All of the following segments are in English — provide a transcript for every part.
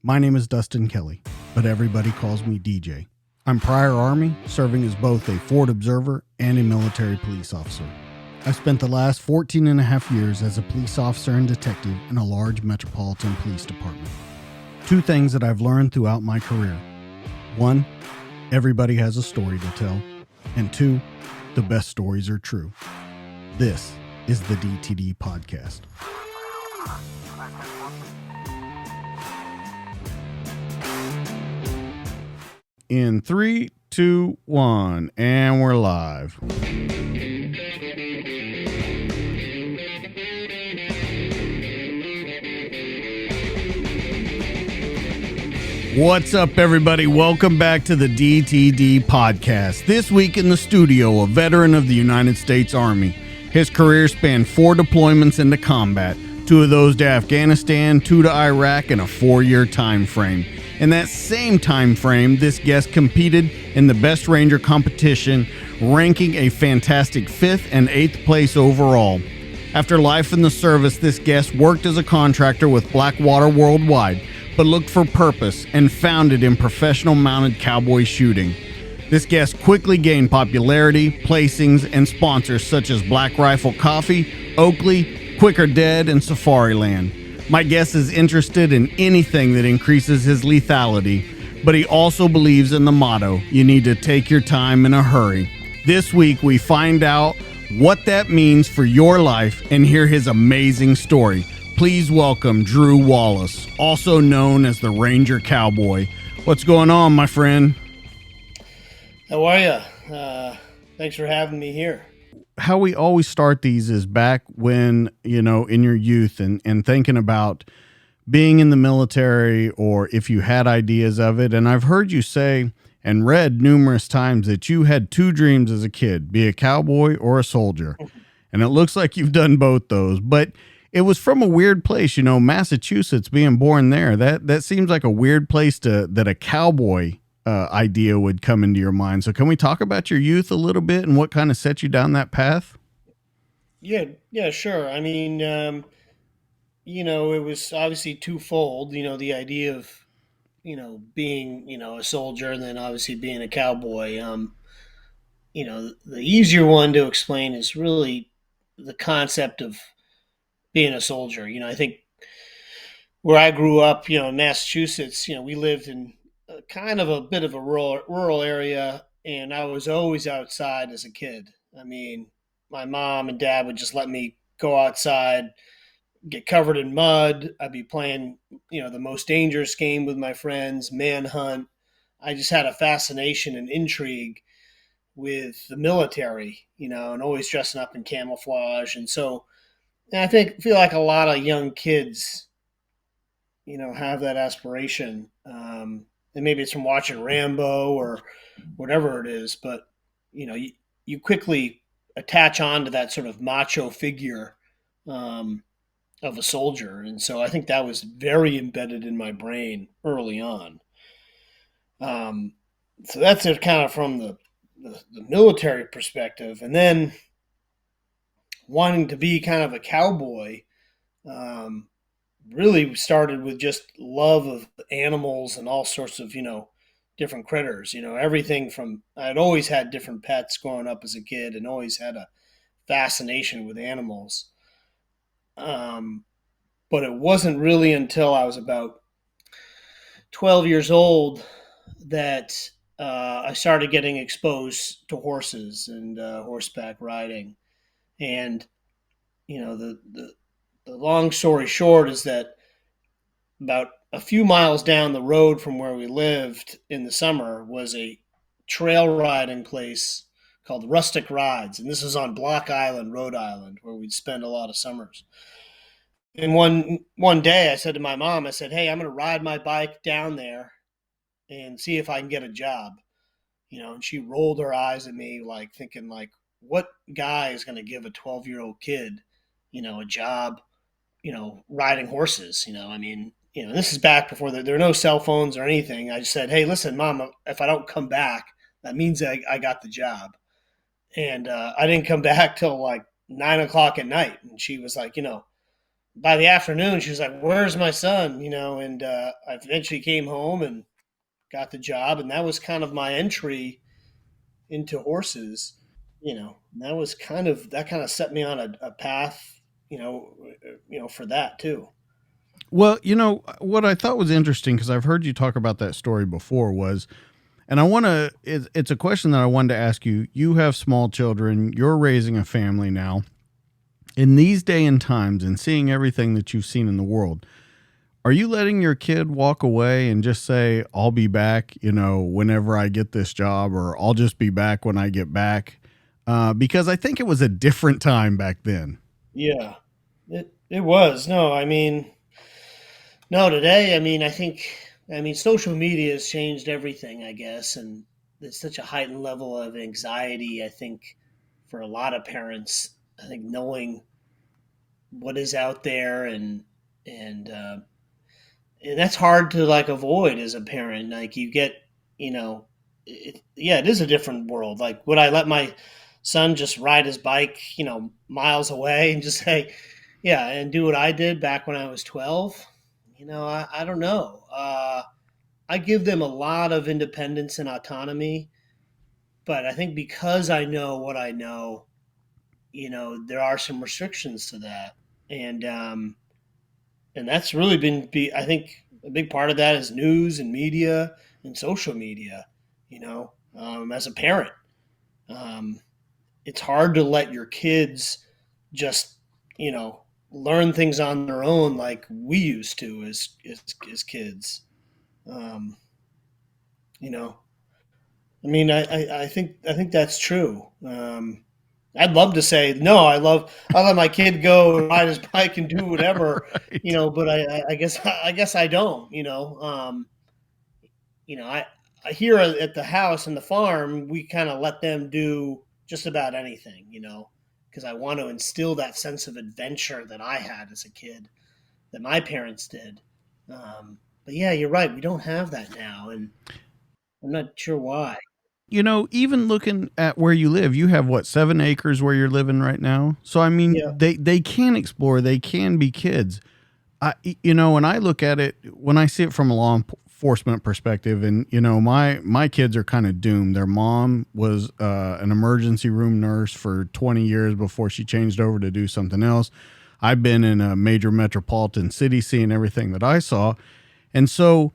My name is Dustin Kelly, but everybody calls me DJ. I'm prior Army, serving as both a Ford observer and a military police officer. I spent the last 14 and a half years as a police officer and detective in a large metropolitan police department. Two things that I've learned throughout my career. One, everybody has a story to tell. And two, the best stories are true. This is the DTD Podcast. In 3, 2, 1, and we're live. What's up, everybody? Welcome back to the DTD Podcast. This week in the studio, a veteran of the United States Army. His career spanned 4 deployments into combat, 2 of those to Afghanistan, 2 to Iraq, in a 4-year time frame. In that same time frame, this guest competed in the Best Ranger competition, ranking a fantastic 5th and 8th place overall. After life in the service, this guest worked as a contractor with Blackwater Worldwide, but looked for purpose and found it in professional mounted cowboy shooting. This guest quickly gained popularity, placings, and sponsors such as Black Rifle Coffee, Oakley, Quicker Dead, and Safariland. My guest is interested in anything that increases his lethality, but he also believes in the motto, you need to take your time in a hurry. This week, we find out what that means for your life and hear his amazing story. Please welcome Drew Wallace, also known as the Ranger Cowboy. What's going on, my friend? How are you? Thanks for having me here. How we always start these is back when, in your youth and thinking about being in the military or if you had ideas of it. And I've heard you say and read numerous times that you had 2 dreams as a kid, be a cowboy or a soldier. And it looks like you've done both those, but it was from a weird place, Massachusetts, being born there. That seems like a weird place that a cowboy idea would come into your mind. So can we talk about your youth a little bit and what kind of set you down that path? Yeah, sure. I mean, it was obviously twofold, the idea of, being, a soldier and then obviously being a cowboy. The easier one to explain is really the concept of being a soldier. I think where I grew up, in Massachusetts, we lived in kind of a bit of a rural area, and I was always outside as a kid. I mean, my mom and dad would just let me go outside, get covered in mud. I'd be playing, the most dangerous game with my friends, manhunt. I just had a fascination and intrigue with the military, and always dressing up in camouflage. And so I feel like a lot of young kids, have that aspiration. And maybe it's from watching Rambo or whatever it is, but you quickly attach on to that sort of macho figure of a soldier, and so I think that was very embedded in my brain early on. So that's it, kind of from the military perspective, and then wanting to be kind of a cowboy. Really started with just love of animals and all sorts of, different critters, everything from, I'd always had different pets growing up as a kid and always had a fascination with animals. But it wasn't really until I was about 12 years old that I started getting exposed to horses and horseback riding. And, the long story short is that about a few miles down the road from where we lived in the summer was a trail riding place called Rustic Rides. And this is on Block Island, Rhode Island, where we'd spend a lot of summers. And one day I said to my mom, I said, hey, I'm going to ride my bike down there and see if I can get a job. And she rolled her eyes at me, like thinking, like, what guy is going to give a 12-year-old kid, a job, riding horses? I mean, this is back before there were no cell phones or anything. I just said, hey, listen, Mom, if I don't come back, that means I got the job. And I didn't come back till like 9 o'clock at night. And she was like, by the afternoon, she was like, "Where's my son?" And I eventually came home and got the job, and that was kind of my entry into horses. And that kind of set me on a path, for that too. Well, what I thought was interesting, because I've heard you talk about that story before, was, and it's a question that I wanted to ask you. You have small children, you're raising a family now. In these day and times, and seeing everything that you've seen in the world, are you letting your kid walk away and just say, I'll be back, whenever I get this job, or I'll just be back when I get back? Because I think it was a different time back then. Yeah, it was. No, I mean, no, today, I mean, social media has changed everything, I guess, and there's such a heightened level of anxiety, I think, for a lot of parents. I think knowing what is out there, and and that's hard to like avoid as a parent. Like you get, you know, yeah, it is a different world. Like, would I let my son just ride his bike, miles away and just say, yeah, and do what I did back when I was 12? I don't know. I give them a lot of independence and autonomy, but I think because I know what I know, there are some restrictions to that. And that's really I think a big part of that is news and media and social media. As a parent, um, it's hard to let your kids just you know learn things on their own like we used to as kids. Um, you know, I think that's true. I'd love to say no. I let my kid go ride his bike and do whatever, Right. but I guess I don't. I here at the house and the farm, we kind of let them do just about anything. Because I want to instill that sense of adventure that I had as a kid, that my parents did. But yeah, you're right. We don't have that now, and I'm not sure why. Even looking at where you live, you have what, 7 acres where you're living right now. So I mean, Yeah. they can explore, they can be kids. When I look at it, when I see it from a law enforcement perspective, and my kids are kind of doomed. Their mom was an emergency room nurse for 20 years before she changed over to do something else. I've been in a major metropolitan city seeing everything that I saw. And so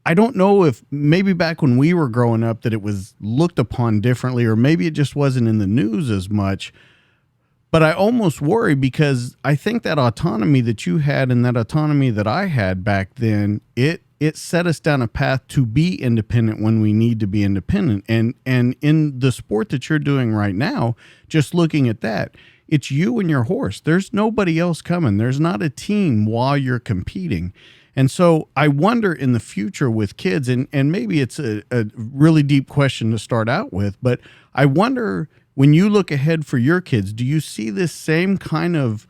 I don't know if maybe back when we were growing up that it was looked upon differently, or maybe it just wasn't in the news as much. But I almost worry, because I think that autonomy that you had and that autonomy that I had back then, it set us down a path to be independent when we need to be independent. And in the sport that you're doing right now, just looking at that, it's you and your horse. There's nobody else coming. There's not a team while you're competing. And so I wonder in the future with kids, and maybe it's a really deep question to start out with, but I wonder, when you look ahead for your kids, do you see this same kind of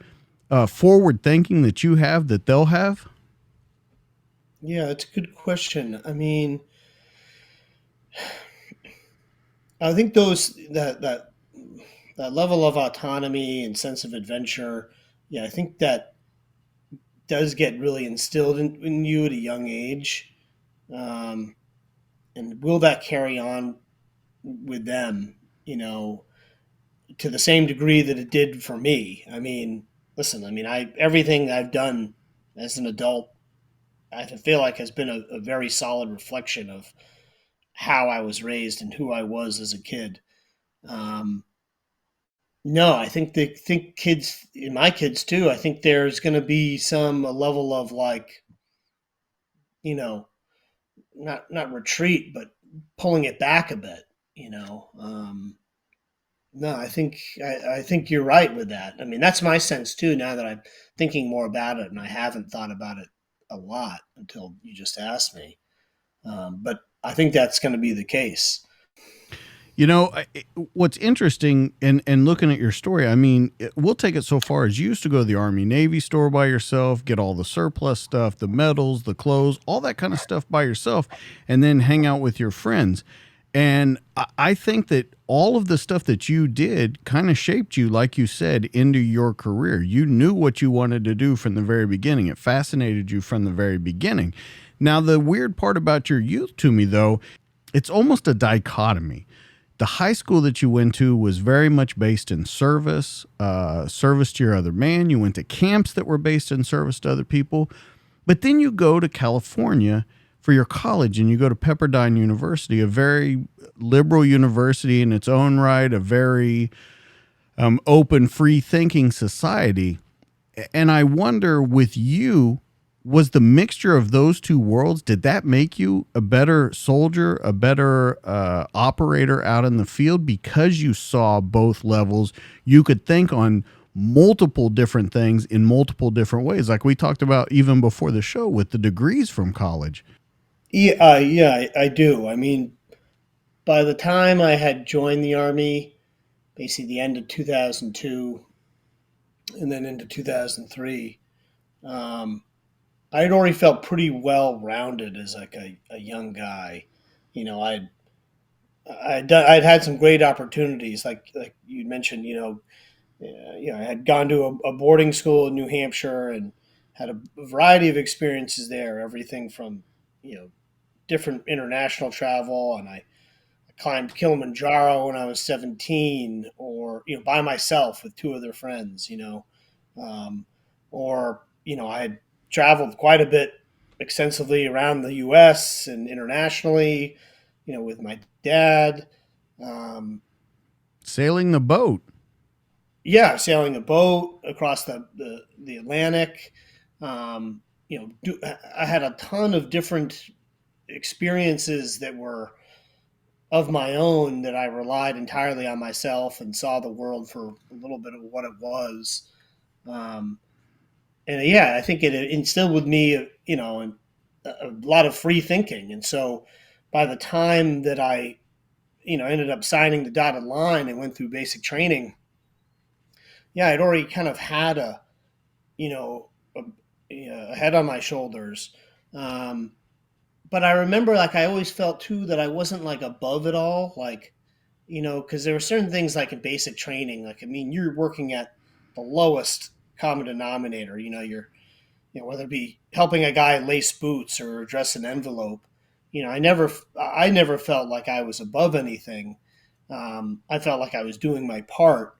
forward thinking that you have that they'll have? Yeah, it's a good question. I mean, I think that level of autonomy and sense of adventure, yeah, I think that does get really instilled in you at a young age. Um, and will that carry on with them, to the same degree that it did for me? I mean, listen, I everything I've done as an adult, I feel like has been a very solid reflection of how I was raised and who I was as a kid. Um, no, I think kids, in my kids too. I think there's going to be some a level of like, you know, not retreat, but pulling it back a bit. No, I think you're right with that. I mean, that's my sense too. Now that I'm thinking more about it, and I haven't thought about it a lot until you just asked me. But I think that's going to be the case. What's interesting, and looking at your story, I mean, we'll take it so far as you used to go to the Army Navy store by yourself, get all the surplus stuff, the medals, the clothes, all that kind of stuff by yourself, and then hang out with your friends. And I think that all of the stuff that you did kind of shaped you, like you said, into your career. You knew what you wanted to do from the very beginning. It fascinated you from the very beginning. Now, the weird part about your youth to me, though, it's almost a dichotomy. The high school that you went to was very much based in service, service to your other man. You went to camps that were based in service to other people. But then you go to California for your college and you go to Pepperdine University, a very liberal university in its own right, a very open, free thinking society. And I wonder with you, was the mixture of those two worlds, did that make you a better soldier, a better operator out in the field because you saw both levels? You could think on multiple different things in multiple different ways, like we talked about even before the show with the degrees from college. Yeah, I do. I mean, by the time I had joined the Army, basically the end of 2002 and then into 2003, um, I had already felt pretty well rounded as like a young guy. You know, I'd had some great opportunities, like you mentioned. I had gone to a boarding school in New Hampshire and had a variety of experiences there. Everything from different international travel, and I climbed Kilimanjaro when I was 17, or by myself with two other friends. Um, or I had traveled quite a bit extensively around the U.S. and internationally. With my dad. Um, Sailing the boat. yeah, sailing a boat across the Atlantic. I had a ton of different experiences that were of my own, that I relied entirely on myself and saw the world for a little bit of what it was. Um, and yeah, I think it instilled with me, a lot of free thinking. And so by the time that I, ended up signing the dotted line and went through basic training, yeah, I'd already kind of had you know, a, a head on my shoulders. Um, but I remember, like, I always felt too that I wasn't like above it all. Like, because there were certain things like in basic training, like, I mean, you're working at the lowest common denominator. Whether it be helping a guy lace boots or address an envelope. I never felt like I was above anything. I felt like I was doing my part.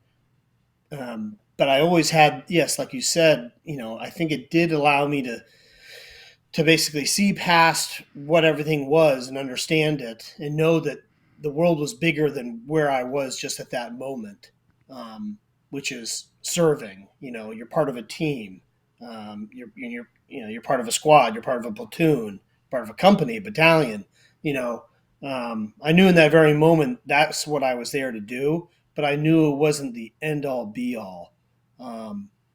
But I always had, yes, like you said, I think it did allow me to basically see past what everything was and understand it and know that the world was bigger than where I was just at that moment, which is serving. You're part of a team. You're part of a squad. You're part of a platoon. Part of a company, a battalion. I knew in that very moment that's what I was there to do, but I knew it wasn't the end all be all,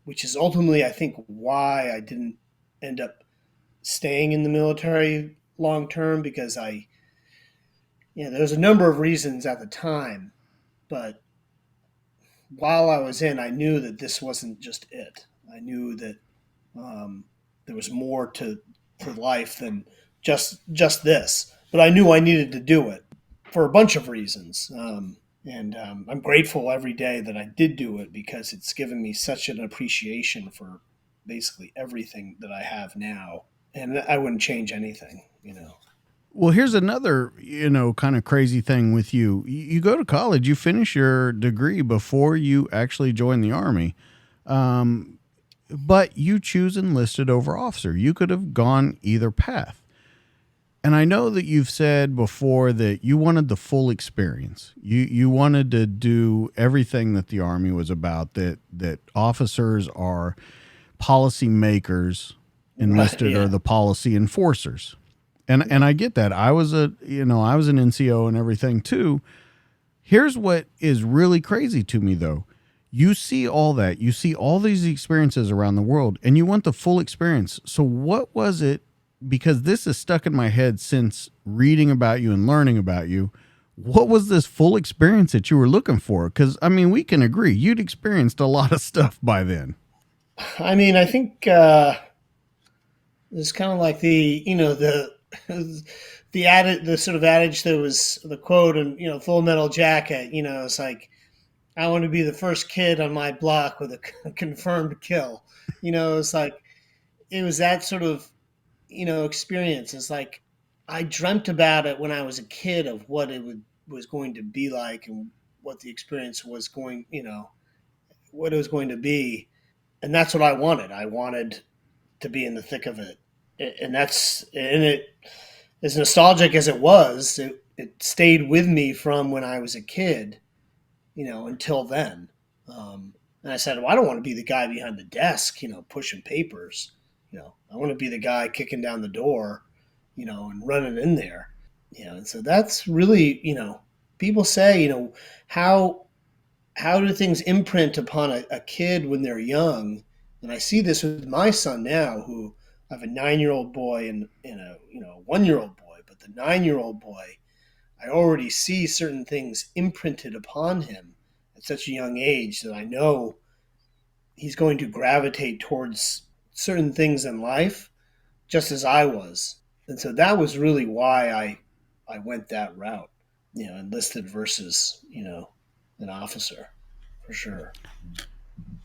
which is ultimately, I think, why I didn't end up staying in the military long term, because there's a number of reasons at the time, but while I was in, I knew that this wasn't just it. I knew that there was more to life than just this, but I knew I needed to do it for a bunch of reasons. And I'm grateful every day that I did do it, because it's given me such an appreciation for basically everything that I have now, and I wouldn't change anything. Well, here's another, kind of crazy thing with you. You go to college, you finish your degree before you actually join the Army. But you choose enlisted over officer. You could have gone either path. And I know that you've said before that you wanted the full experience. You wanted to do everything that the Army was about, that officers are policy makers, Right? enlisted are Yeah. the policy enforcers. And I get that. I was an NCO and everything too. Here's what is really crazy to me though. You see all that. You see all these experiences around the world and you want the full experience. So what was it, because this is stuck in my head since reading about you and learning about you, what was this full experience that you were looking for? Cuz I mean, we can agree you'd experienced a lot of stuff by then. I mean, I think it's kind of like the the sort of adage that was the quote and Full Metal Jacket. It's like I want to be the first kid on my block with a confirmed kill. It's like it was that sort of experience. It's like I dreamt about it when I was a kid of what was going to be like and what the experience was going, what it was going to be, and that's what I wanted. I wanted to be in the thick of it, and it as nostalgic as it was, it stayed with me from when I was a kid, until then. And I said, well, I don't want to be the guy behind the desk, pushing papers. I want to be the guy kicking down the door, and running in there. And so that's really, people say, how do things imprint upon a kid when they're young? And I see this with my son now, who I have a 9-year-old boy and a 1-year-old boy. But the 9-year-old boy, I already see certain things imprinted upon him at such a young age that I know he's going to gravitate towards certain things in life, just as I was. And so that was really why I went that route, enlisted versus an officer, for sure.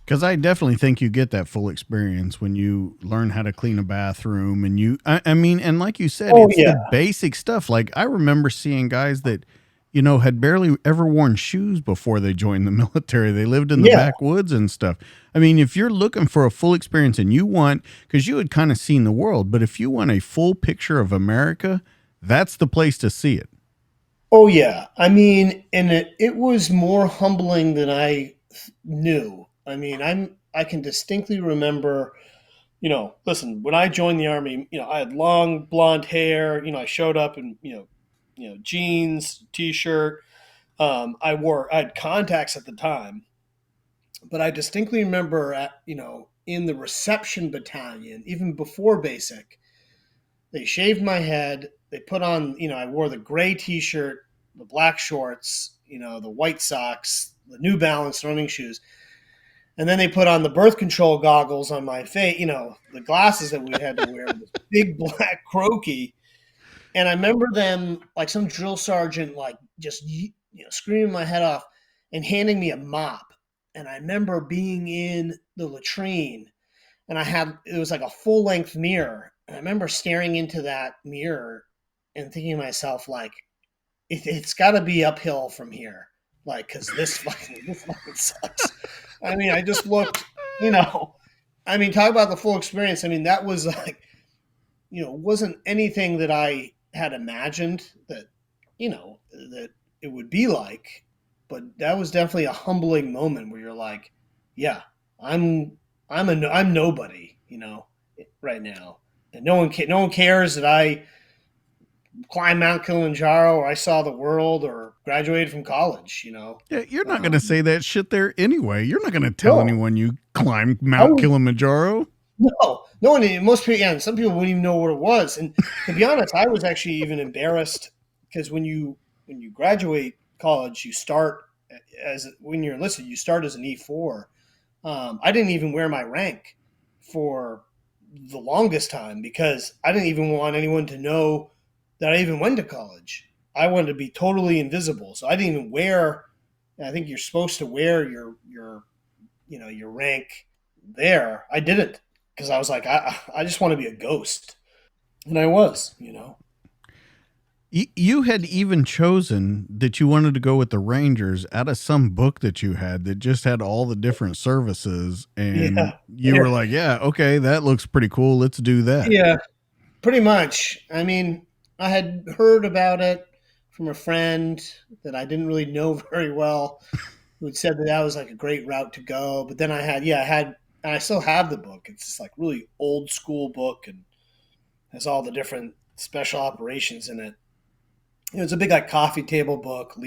Because I definitely think you get that full experience when you learn how to clean a bathroom, and I mean, and like you said, Oh it's yeah, the basic stuff. Like I remember seeing guys that, had barely ever worn shoes before they joined the military. They lived in the yeah. backwoods and stuff. I mean, if you're looking for a full experience and you want, because you had kind of seen the world, but if you want a full picture of America, that's the place to see it. Oh yeah. I mean, and it was more humbling than I knew. I mean, I can distinctly remember, listen, when I joined the army, I had long blonde hair. I showed up in jeans, t-shirt. I had contacts at the time, but I distinctly remember in the reception battalion, even before basic, they shaved my head. They put on, I wore the gray t-shirt, the black shorts, the white socks, the New Balance running shoes. And then they put on the birth control goggles on my face, the glasses that we had to wear, this big black croaky. And I remember them, like some drill sergeant, like just screaming my head off and handing me a mop. And I remember being in the latrine, and it was like a full length mirror. And I remember staring into that mirror and thinking to myself, like, it's got to be uphill from here, like, because this fucking sucks. I mean, I just looked, you know, I mean, talk about the full experience. I mean, that was like, wasn't anything that I had imagined that it would be like, but that was definitely a humbling moment where you're like, yeah, I'm I'm nobody, right now, and no one cares that I climbed Mount Kilimanjaro or I saw the world or graduated from college. Yeah, you're not going to say that shit there anyway. You're not going to tell No, anyone you climbed I Mount was Kilimanjaro. no one. Most people, yeah, and some people wouldn't even know what it was. And to be honest, I was actually even embarrassed because when you graduate college, you start as when you're enlisted, you start as an E4. I didn't even wear my rank for the longest time because I didn't even want anyone to know that I even went to college. I wanted to be totally invisible, so I didn't even wear. I think you're supposed to wear your rank there. I didn't because I was like, I just want to be a ghost, and I was. You had even chosen that you wanted to go with the Rangers out of some book that you had that just had all the different services, and Yeah, you were like, "Yeah, okay, that looks pretty cool. Let's do that." yeah, pretty much. I mean, I had heard about it from a friend that I didn't really know very well, who had said that that was like a great route to go. But then and I still have the book. It's this like really old school book and has all the different special operations in it. It's a big like coffee table book,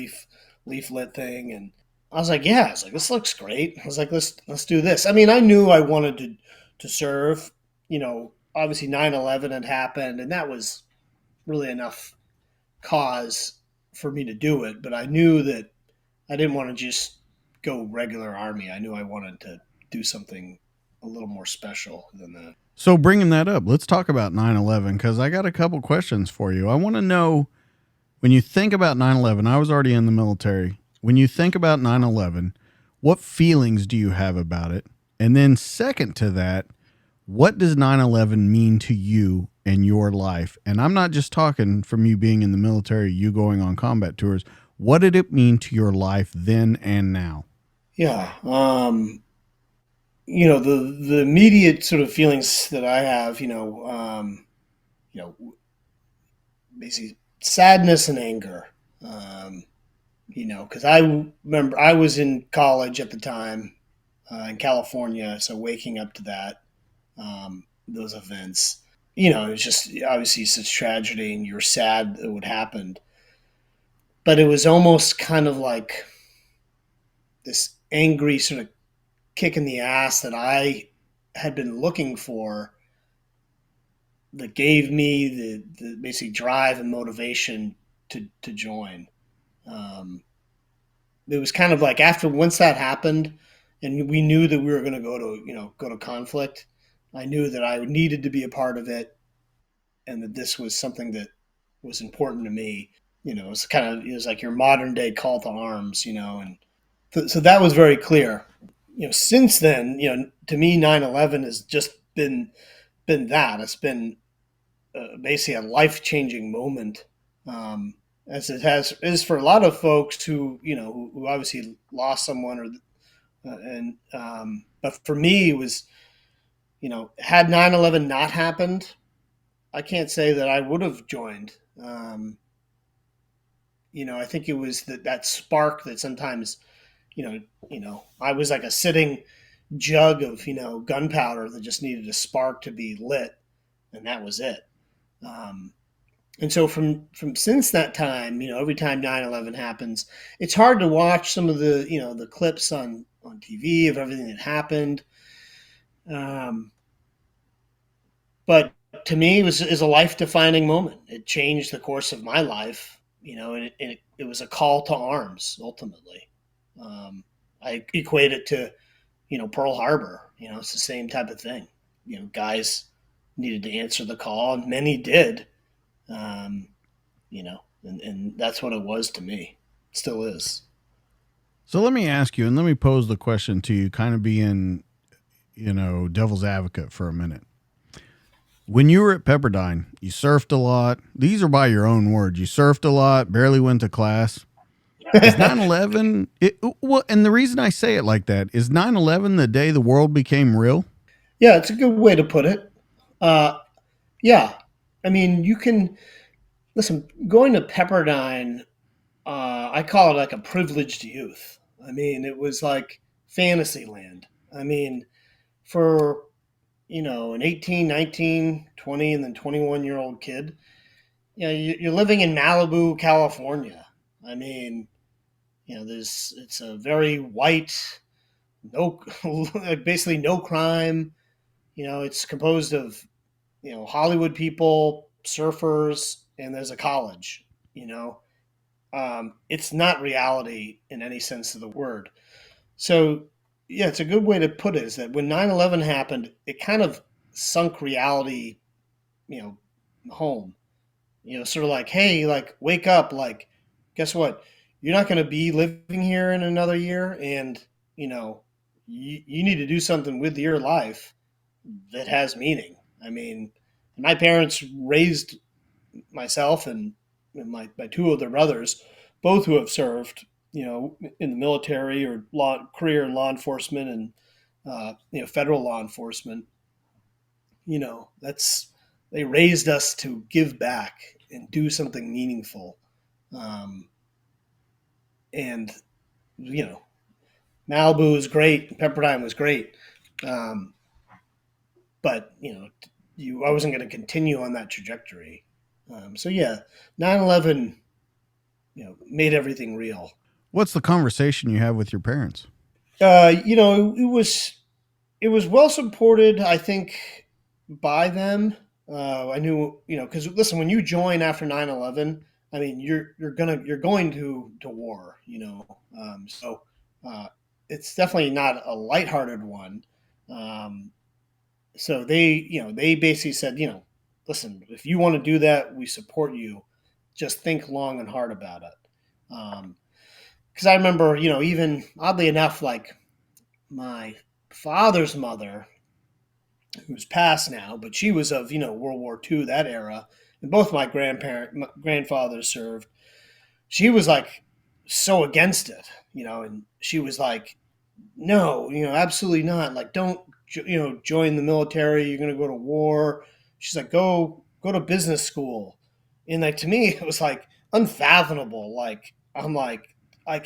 leaflet thing, and I was like, yeah, I was like, this looks great. I was like, let's do this. I mean, I knew I wanted to serve. Obviously 9/11 had happened, and that was really enough cause for me to do it. But I knew that I didn't want to just go regular army. I knew I wanted to do something a little more special than that. So bringing that up, let's talk about 9/11 because I got a couple questions for you. I want to know when you think about 9/11. I was already in the military. When you think about 9/11, what feelings do you have about it? And then second to that, what does 9/11 mean to you in your life? And I'm not just talking from you being in the military, you going on combat tours. What did it mean to your life then and now? Yeah. The immediate sort of feelings that I have, you know, basically sadness and anger. Um, because I remember I was in college at the time in California, so waking up to those events, it was just obviously such tragedy, and you're sad that it would happen. But it was almost kind of like this angry sort of kick in the ass that I had been looking for, that gave me the basically drive and motivation to join. Um, it was kind of like after once that happened, and we knew that we were going to go to conflict. I knew that I needed to be a part of it, and that this was something that was important to me. It was like your modern day call to arms. And so that was very clear. Since then, to me, 9/11 has just been that. It's been basically a life changing moment, as it has is for a lot of folks who obviously lost someone, but for me, it was, had 9/11 not happened, I can't say that I would have joined. I think it was that spark that sometimes, I was like a sitting jug of gunpowder that just needed a spark to be lit, and that was it. Um, and so from since that time, every time 9/11 happens, it's hard to watch some of the clips on TV of everything that happened. Um, but to me, it was is a life defining moment. It changed the course of my life, and it was a call to arms ultimately. Um, I equate it to Pearl Harbor. It's the same type of thing. Guys needed to answer the call, and many did. Um, and that's what it was to me. It still is. So let me ask you, and let me pose the question to you, kind of being, devil's advocate for a minute. When you were at Pepperdine, you surfed a lot. These are by your own words. You surfed a lot, barely went to class. Is 9/11 well, and the reason I say it like that is 9/11 the day the world became real? Yeah, it's a good way to put it. Uh, yeah, I mean, you can listen. Going to Pepperdine, I call it like a privileged youth. I mean, it was like fantasy land. I mean, for an 18, 19, 20, and then 21-year-old kid, you're living in Malibu, California. I mean, it's a very white, no, basically no crime. It's composed of Hollywood people, surfers, and there's a college. You know, it's not reality in any sense of the word. So yeah, it's a good way to put it. Is that when 9/11 happened, it kind of sunk reality, you know, home. Sort of like, hey, like wake up, like guess what? You're not going to be living here in another year, and you know you need to do something with your life that has meaning. I mean, my parents raised myself and my two other brothers, both who have served, in the military or career in law enforcement and federal law enforcement. That's they raised us to give back and do something meaningful. Um, and you know, Malibu was great, Pepperdine was great, um, but I wasn't going to continue on that trajectory. So yeah, 9/11, made everything real. What's the conversation you have with your parents? It was well supported, I think, by them. I knew, because listen, when you join after 9/11, I mean, you're going to war, so uh, it's definitely not a lighthearted one. Um, So they basically said, listen, if you want to do that, we support you. Just think long and hard about it. Because I remember, even oddly enough, like my father's mother, who's passed now, but she was of World War II, that era, and both my grandfathers served. She was like so against it, and she was like, no, absolutely not. Like, don't join the military. You're going to go to war. She's like, go to business school, and like to me, it was like unfathomable. Like I'm like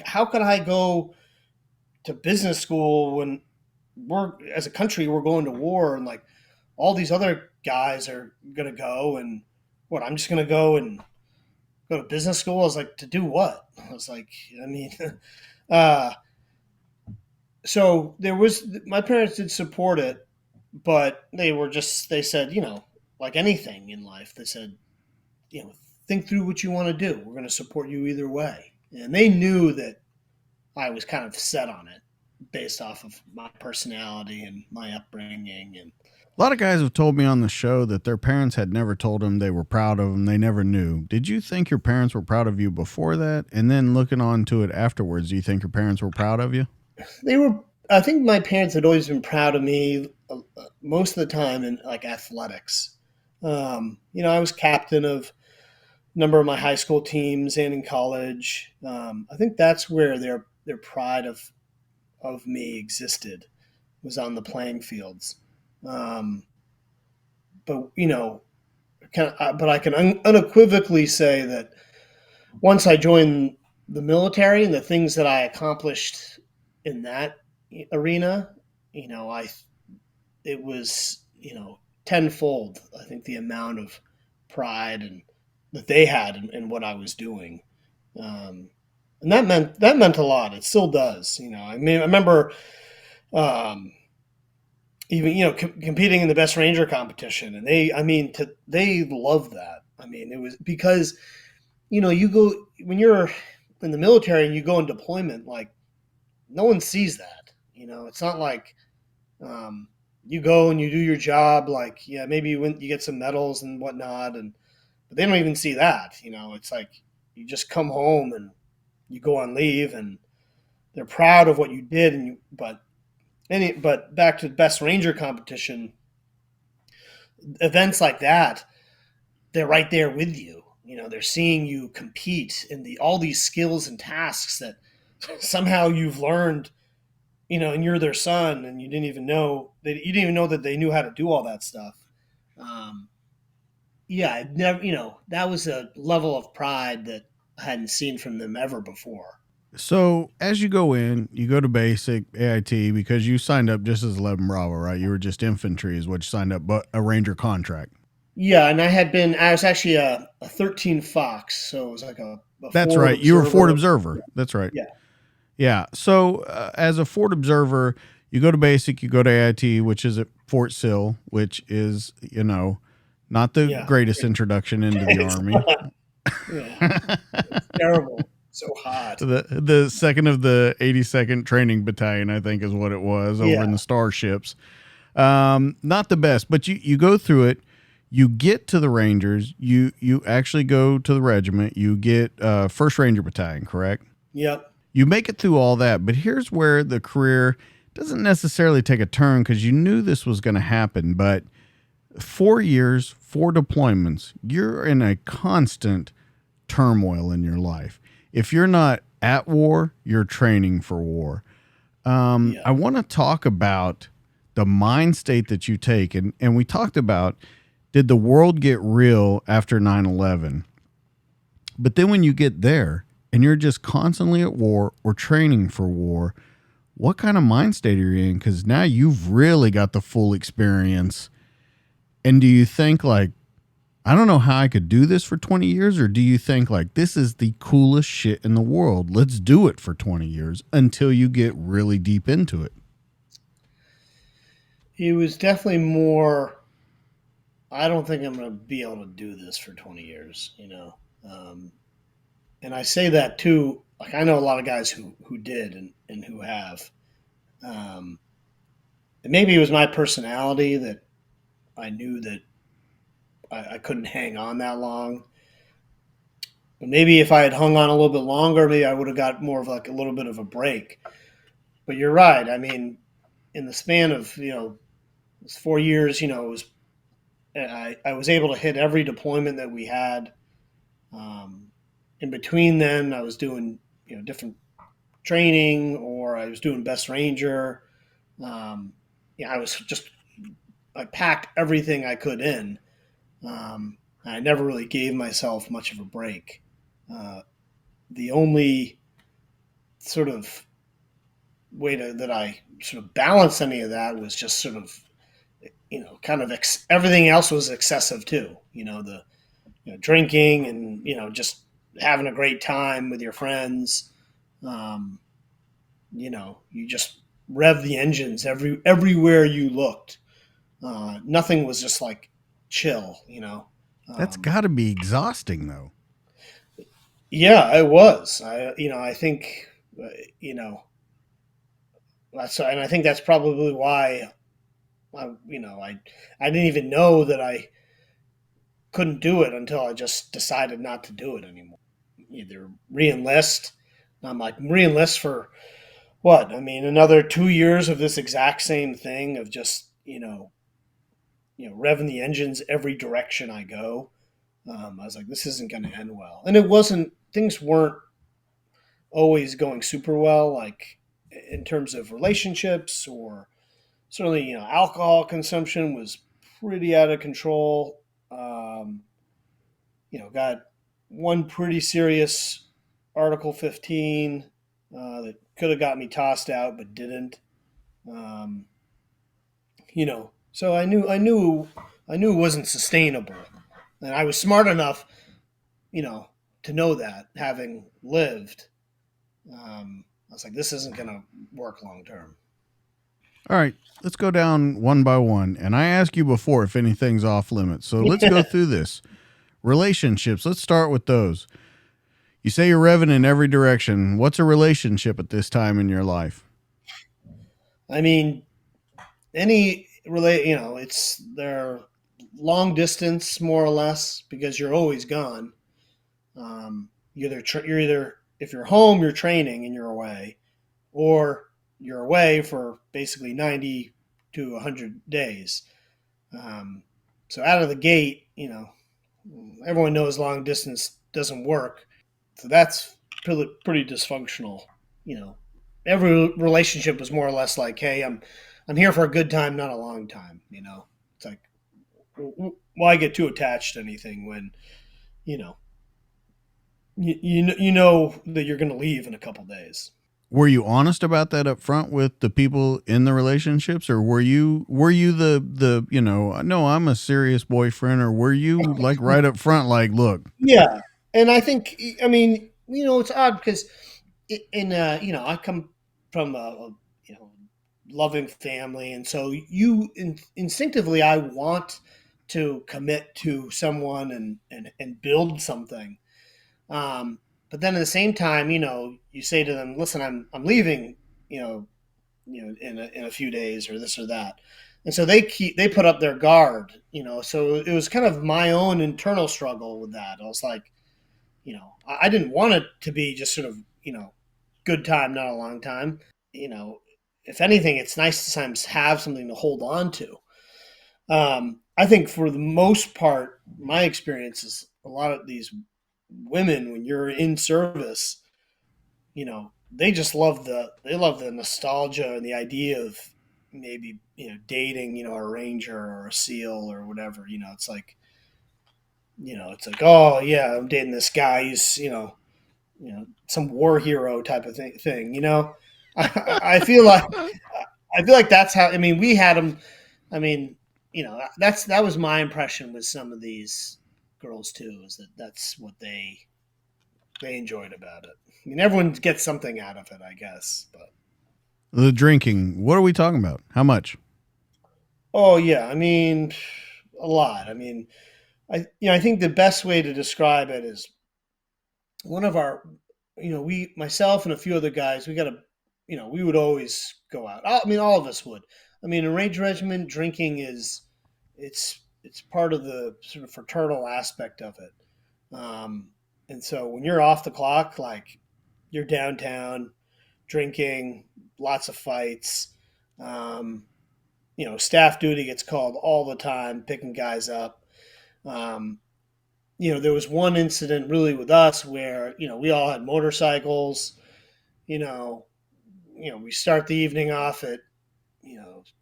how could I go to business school when we're as a country we're going to war and like all these other guys are going to go and what I'm just going to go and go to business school. I was like, to do what? I was like, I mean, uh, so there was my parents did support it, but they said, like anything in life, they said, think through what you want to do. We're going to support you either way. And they knew that I was kind of set on it based off of my personality and my upbringing. And A lot of guys have told me on the show that their parents had never told them they were proud of them. They never knew. Did you think your parents were proud of you before that? And then looking on to it afterwards, do you think your parents were proud of you? they were, I think my parents had always been proud of me most of the time in like athletics. I was captain of a number of my high school teams and in college. I think that's where their pride of me existed, was on the playing fields. Um, but but I can unequivocally say that once I joined the military and the things that I accomplished in that arena, I it was tenfold. I think the amount of pride and that they had in what I was doing, um, and that meant a lot. It still does. I mean, I remember um, even competing in the best ranger competition, and they loved that. I mean, it was because you go when you're in the military and you go in deployment, like no one sees that. It's not like um, you go and you do your job. Like, yeah, maybe you get some medals and whatnot, and but they don't even see that. It's like you just come home and you go on leave, and they're proud of what you did. But back to the best ranger competition, events like that, they're right there with you. They're seeing you compete in all these skills and tasks that somehow you've learned, and you're their son, and you didn't even know that they knew how to do all that stuff. Um, yeah, it never, that was a level of pride that I hadn't seen from them ever before. So as you go in, you go to basic AIT because you signed up just as 11 Bravo, right? You were just infantry is what you signed up, but a Ranger contract. Yeah, and I was actually a 13 Fox, so it was like a That's forward right. You were Fort observer. Observer. That's right. Yeah, Yeah. So as a Fort Observer, you go to basic, you go to AIT, which is at Fort Sill, which is, not the yeah. greatest introduction into the It's Army. yeah, it's terrible. So hot. The second of the 82nd Training Battalion, I think, is what it was over Yeah, in the Starships. Not the best, but you go through it. You get to the Rangers. You actually go to the regiment. You get First Ranger Battalion, correct? yep. You make it through all that, but here's where the career doesn't necessarily take a turn because you knew this was going to happen. But 4 years, 4 deployments, you're in a constant turmoil in your life. If you're not at war, you're training for war. Yeah. I want to talk about the mind state that you take. And we talked about, did the world get real after 9/11? But then when you get there and you're just constantly at war or training for war, what kind of mind state are you in? Because now you've really got the full experience. And do you think, like, I don't know how I could do this for 20 years, or do you think, like, this is the coolest shit in the world? Let's do it for 20 years until you get really deep into it. It was definitely more. I don't think I'm going to be able to do this for 20 years. Um, and I say that too. Like I know a lot of guys who did and who have. Um, and maybe it was my personality that I knew that I couldn't hang on that long. Maybe if I had hung on a little bit longer, maybe I would have got more of like a little bit of a break. But you're right. I mean, in the span of 4 years, it was I was able to hit every deployment that we had. Um, in between, then I was doing different training, or I was doing Best Ranger. Um, I was just I packed everything I could in. I never really gave myself much of a break. Uh, the only sort of that I sort of balanced any of that was just sort of kind of everything else was excessive too. The drinking and just having a great time with your friends. Um, you just rev the engines everywhere you looked. Nothing was just like chill. That's Um, got to be exhausting, though. yeah, it was. I think uh, you know and I think that's probably why I didn't even know that I couldn't do it until I just decided not to do it anymore. Either re-enlist. I'm like re-enlist for what? I mean, another 2 years of this exact same thing of just revving the engines every direction I go. I was like, this isn't going to end well, and it wasn't. Things weren't always going super well, like in terms of relationships, or certainly alcohol consumption was pretty out of control. Um, got one pretty serious Article 15 that could have got me tossed out, but didn't. Um, so I knew it wasn't sustainable, and I was smart enough, you know, to know that having lived. I was like, this isn't going to work long term. All right, let's go down one by one. And I asked you before if anything's off limits. So let's go through this. Relationships, let's start with those. You say you're revving in every direction. What's a relationship at this time in your life? I mean, any relate, it's they're long distance more or less because you're always gone. You're either if you're home, you're training and you're away, or you're away for basically 90 to 100 days. Um, so out of the gate, everyone knows long distance doesn't work. So that's pretty dysfunctional. You know, every relationship was more or less like, hey, I'm here for a good time, not a long time. It's like, why get too attached to anything when you know you know that you're going to leave in a couple days. Were you honest about that up front with the people in the relationships, or were you the no, I'm a serious boyfriend, or were you like right up front like, look, Yeah, and I think I mean it's odd because I come from a loving family, and so instinctively I want to commit to someone and build something. Um, but then at the same time, you say to them, "Listen, I'm leaving," you know, in a few days or this or that, and so they put up their guard, So it was kind of my own internal struggle with that. I was like, I didn't want it to be just sort of good time, not a long time. You know, if anything, it's nice to sometimes have something to hold on to. I think for the most part, my experience is a lot of these women when you're in service, they love the nostalgia and the idea of maybe dating a ranger or a seal or whatever. It's like, oh yeah, I'm dating this guy. He's some war hero type of thing. I feel like that's how. I mean, we had him. I mean, that was my impression with some of these girls too. Is that's what they enjoyed about it. I mean, everyone gets something out of it, I guess. But the drinking. What are we talking about? How much? oh yeah, I mean, a lot. I mean, I think the best way to describe it is one of our, we myself and a few other guys, we would always go out. I mean, all of us would. I mean, in range regiment, drinking is it's part of the sort of fraternal aspect of it. And so when you're off the clock, like you're downtown drinking, lots of fights. Um, Staff duty gets called all the time, picking guys up. Um, there was one incident really with us where we all had motorcycles. You know, we start the evening off at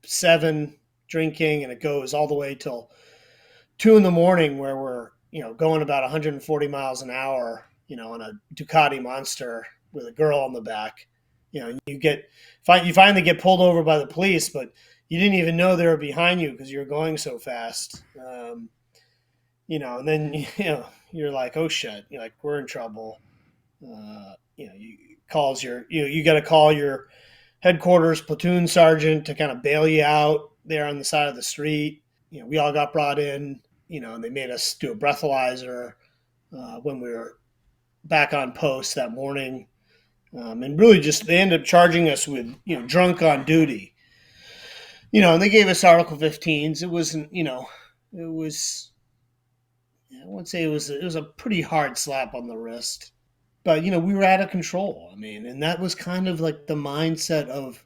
7 drinking, and it goes all the way till 2 in the morning, where we're going about 140 miles an hour, on a Ducati Monster with a girl on the back. You finally get pulled over by the police, but you didn't even know they were behind you because you were going so fast. And then you're like, oh shit, you're like, we're in trouble. You got to call your headquarters platoon sergeant to kind of bail you out there on the side of the street. We all got brought in, and they made us do a breathalyzer when we were back on post that morning. And really just they ended up charging us with, drunk on duty. And they gave us Article 15s. It wasn't, it was, I wouldn't say it was a pretty hard slap on the wrist. But, we were out of control. I mean, and that was kind of like the mindset of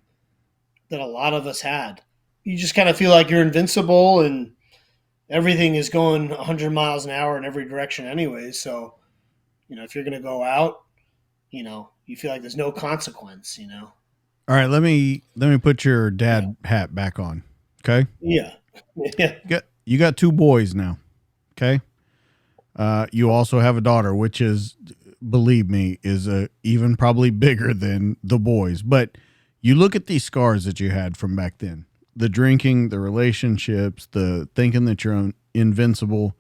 that a lot of us had. You just kind of feel like you're invincible and everything is going 100 miles an hour in every direction anyway. So, if you're going to go out, you feel like there's no consequence. All right, let me put your dad hat back on. Okay? Yeah. Yeah. You got 2 boys now. Okay? You also have a daughter, which is, believe me, is even probably bigger than the boys. But you look at these scars that you had from back then. The drinking, the relationships, the thinking that you're invincible.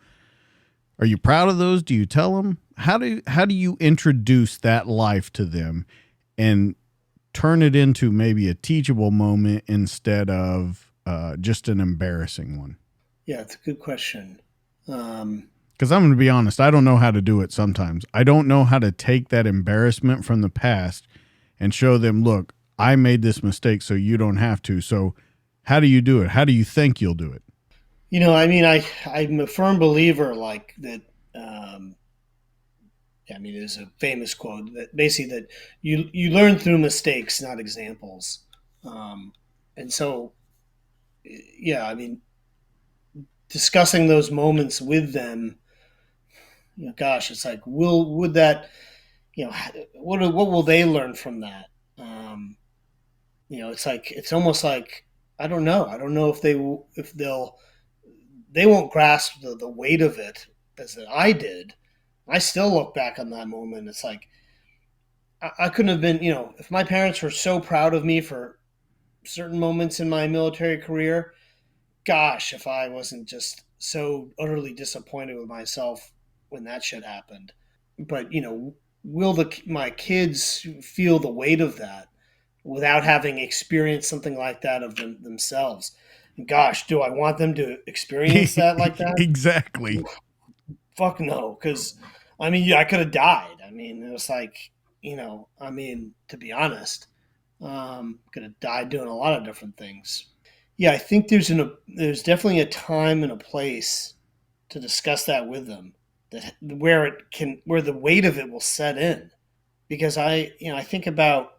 Are you proud of those? Do you tell them? How do you introduce that life to them and turn it into maybe a teachable moment instead of just an embarrassing one? Yeah, it's a good question. Because I'm going to be honest, I don't know how to do it sometimes. I don't know how to take that embarrassment from the past and show them, look, I made this mistake so you don't have to. So how do you do it? How do you think you'll do it? I'm a firm believer like that. There's a famous quote that basically that you learn through mistakes, not examples. And so, yeah, discussing those moments with them, gosh, it's like, would that, what will they learn from that? It's like, it's almost like, I don't know. I don't know if they won't grasp the weight of it as I did. I still look back on that moment. It's like, I couldn't have been, if my parents were so proud of me for certain moments in my military career, gosh, if I wasn't just so utterly disappointed with myself when that shit happened. But, will my kids feel the weight of that without having experienced something like that of themselves? And gosh, do I want them to experience that like that? Exactly. Fuck no, because I could have died. It was like, to be honest, could have died doing a lot of different things. Yeah, I think there's definitely a time and a place to discuss that with them, where the weight of it will set in. Because I think about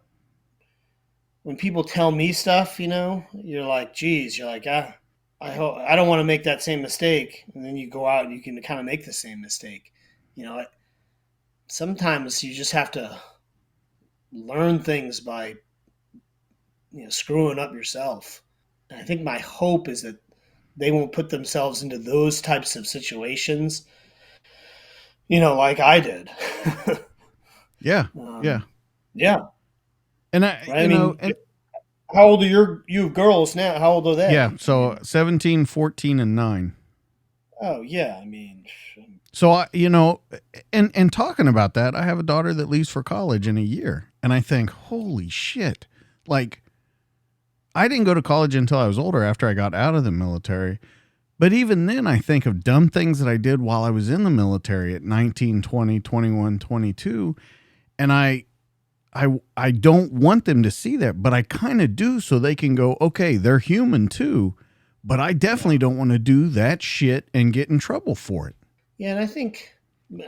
when people tell me stuff, you're like, geez, you're like, I don't want to make that same mistake. And then you go out and you can kind of make the same mistake. Sometimes you just have to learn things by, screwing up yourself. And I think my hope is that they won't put themselves into those types of situations, like I did. Yeah. Yeah. Yeah. And right? How old are you have girls now? How old are they? Yeah. So 17, 14, and 9. Oh yeah. So and talking about that, I have a daughter that leaves for college in a year, and I think, holy shit, like I didn't go to college until I was older after I got out of the military. But even then, I think of dumb things that I did while I was in the military at 19, 20, 21, 22. And I don't want them to see that, but I kind of do, so they can go, okay, they're human too. but I Yeah. definitely don't want to do that shit and get in trouble for it. Yeah, and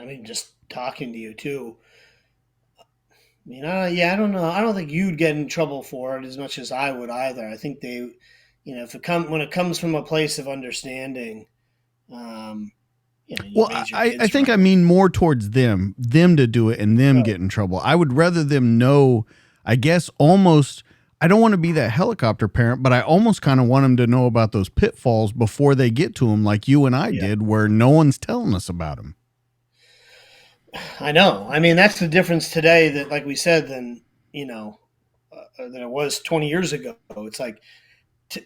I mean, just talking to you too. I mean, yeah, I don't know. I don't think you'd get in trouble for it as much as I would either. I think if when it comes from a place of understanding, um, you Well, raise your I kids think I right. mean more towards them to do it and them Right. get in trouble. I would rather them know, I guess, almost. I don't want to be that helicopter parent, but I almost kind of want them to know about those pitfalls before they get to them, like you and I Yeah, did, where no one's telling us about them. I know. I mean, that's the difference today. That, like we said, than it was 20 years ago. It's like,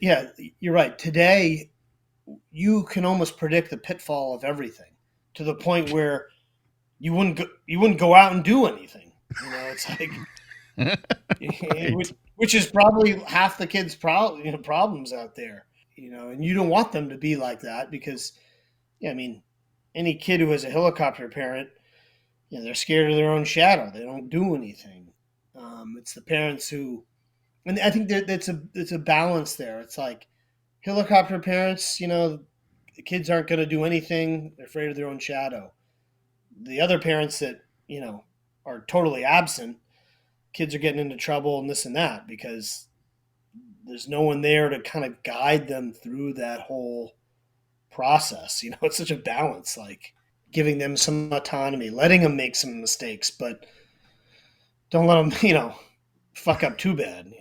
yeah, you're right. Today, you can almost predict the pitfall of everything to the point where you wouldn't go out and do anything. It's like Right. which is probably half the kids' problems out there. And you don't want them to be like that because, yeah, I mean, any kid who has a helicopter parent, they're scared of their own shadow. They don't do anything. It's the parents who, and I think that it's a balance there. It's like helicopter parents, the kids aren't going to do anything. They're afraid of their own shadow. The other parents that are totally absent, kids are getting into trouble and this and that because there's no one there to kind of guide them through that whole process. It's such a balance, like giving them some autonomy, letting them make some mistakes, but don't let them, fuck up too bad.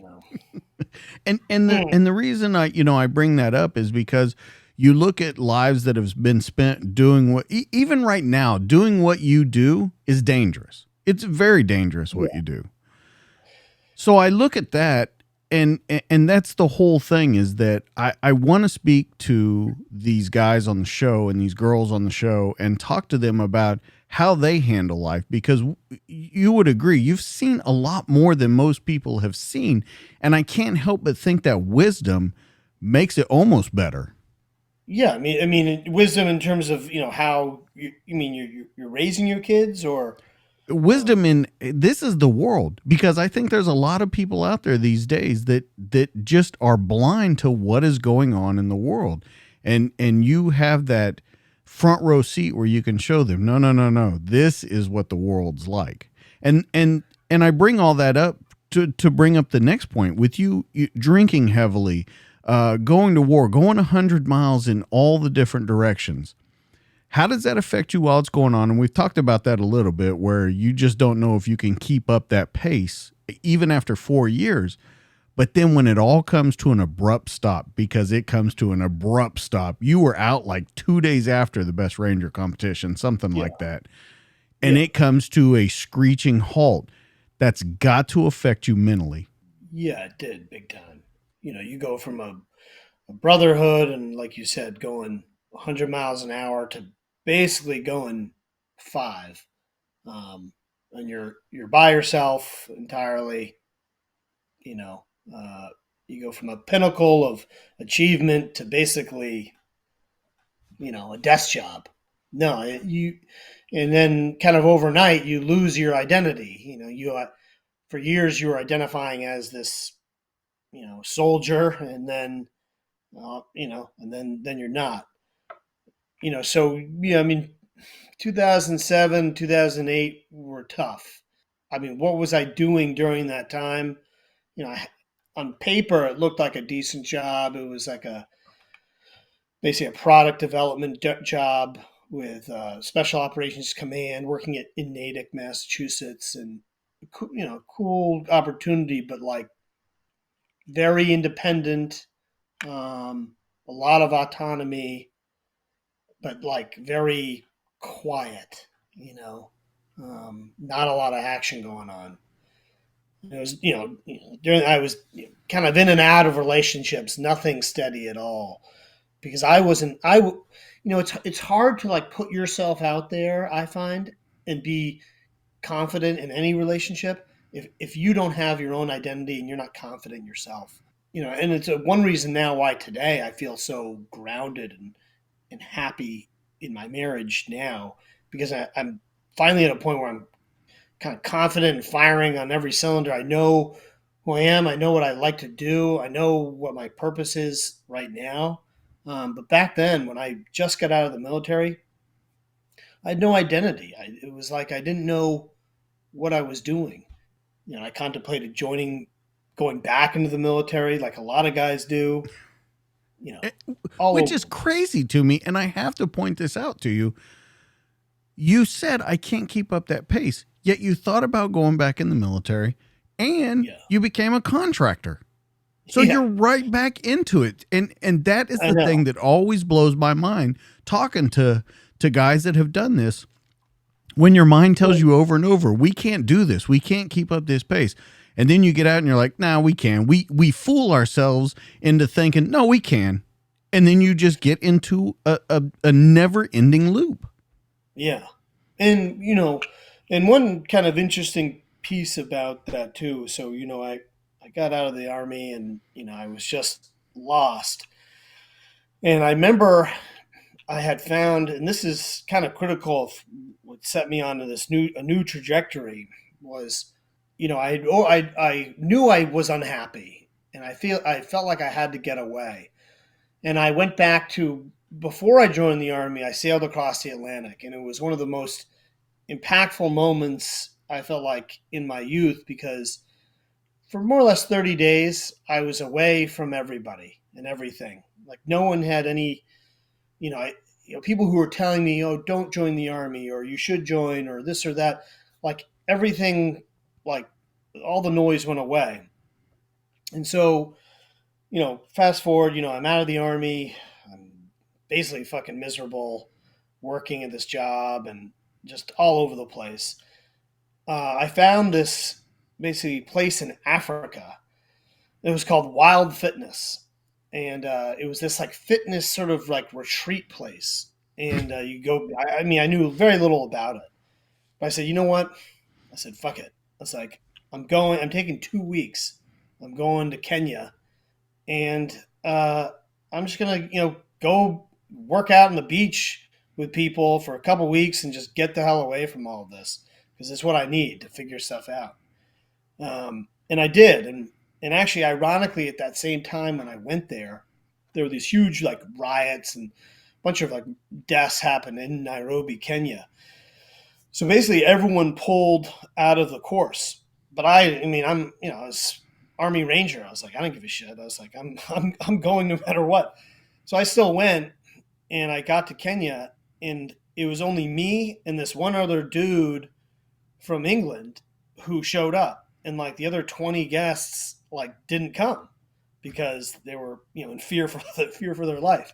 Mm, And the reason I bring that up is because you look at lives that have been spent doing what even right now doing what you do is dangerous. It's very dangerous what yeah, you do. So I look at that, and that's the whole thing, is that I want to speak to these guys on the show and these girls on the show and talk to them about how they handle life, because you would agree you've seen a lot more than most people have seen, and I can't help but think that wisdom makes it almost better. yeah. I mean, wisdom in terms of how you mean you're raising your kids, or Wisdom in this is the world, because I think there's a lot of people out there these days that just are blind to what is going on in the world, and you have that front row seat where you can show them, no, no, no, no, this is what the world's like. And I bring all that up to bring up the next point with you drinking heavily, going to war, going 100 miles in all the different directions. How does that affect you while it's going on? And we've talked about that a little bit, where you just don't know if you can keep up that pace even after 4 years. But then when it all comes to an abrupt stop, because it comes to an abrupt stop, you were out like 2 days after the best ranger competition, something yeah, like that. And yeah, it comes to a screeching halt. That's got to affect you mentally. yeah. It did big time. You go from a brotherhood and, like you said, going 100 miles an hour to basically going five, and you're by yourself entirely. You know, uh, you go from a pinnacle of achievement to basically a desk job. No, and then kind of overnight you lose your identity. For years you were identifying as this soldier, and then and then you're not. So yeah, I mean, 2007, 2008 were tough. I mean, what was I doing during that time? On paper, it looked like a decent job. It was like basically a product development job with Special Operations Command, working in Natick, Massachusetts, and cool opportunity, but like very independent, a lot of autonomy, but like very quiet. Not a lot of action going on. It was, during I was kind of in and out of relationships, nothing steady at all, because I wasn't. It's hard to like put yourself out there. I find, and be confident in any relationship if you don't have your own identity and you're not confident in yourself. And it's one reason now why today I feel so grounded and happy in my marriage now, because I'm finally at a point where I'm kind of confident and firing on every cylinder. I know who I am. I know what I like to do. I know what my purpose is right now. But back then, when I just got out of the military, I had no identity. It was like I didn't know what I was doing. I contemplated going back into the military, like a lot of guys do. You know, Eh, all which over is the place. crazy to me. And I have to point this out to you. You said I can't keep up that pace, yet you thought about going back in the military and Yeah, you became a contractor. So yeah, you're right back into it. And that is I the know. thing that always blows my mind talking to guys that have done this. When your mind tells Well, you over and over, we can't do this. We can't keep up this pace. And then you get out and you're like, nah, we can. We fool ourselves into thinking, no, we can. And then you just get into a never ending loop. yeah, and and one kind of interesting piece about that too. So I got out of the army, and I was just lost. And I remember I had found, and this is kind of critical of what set me onto this new trajectory was, I knew I was unhappy, and I felt like I had to get away, and I went back to before I joined the army. I sailed across the Atlantic, and it was one of the most impactful moments I felt like in my youth because for more or less 30 days I was away from everybody and everything. Like no one had any you know, I, people who were telling me, "Oh, don't join the army," or "You should join," or this or that, like everything, like all the noise went away. And so, fast forward, I'm out of the army. I'm basically fucking miserable, working at this job and just all over the place. I found this basically place in Africa. It was called Wild Fitness, and it was this like fitness sort of like retreat place. And you go. I mean, I knew very little about it, but I said, you know what? I said, fuck it. I was like, I'm going. I'm taking 2 weeks. I'm going to Kenya, and I'm just gonna go work out on the beach with people for a couple weeks and just get the hell away from all of this because it's what I need to figure stuff out. And I did, and actually, ironically, at that same time when I went there were these huge like riots and a bunch of like deaths happened in Nairobi, Kenya. So basically, everyone pulled out of the course. But I mean, I was Army Ranger. I was like, I don't give a shit. I was like, I'm going no matter what. So I still went, and I got to Kenya, and it was only me and this one other dude from England who showed up, and like the other 20 guests like didn't come because they were in fear for fear for their life.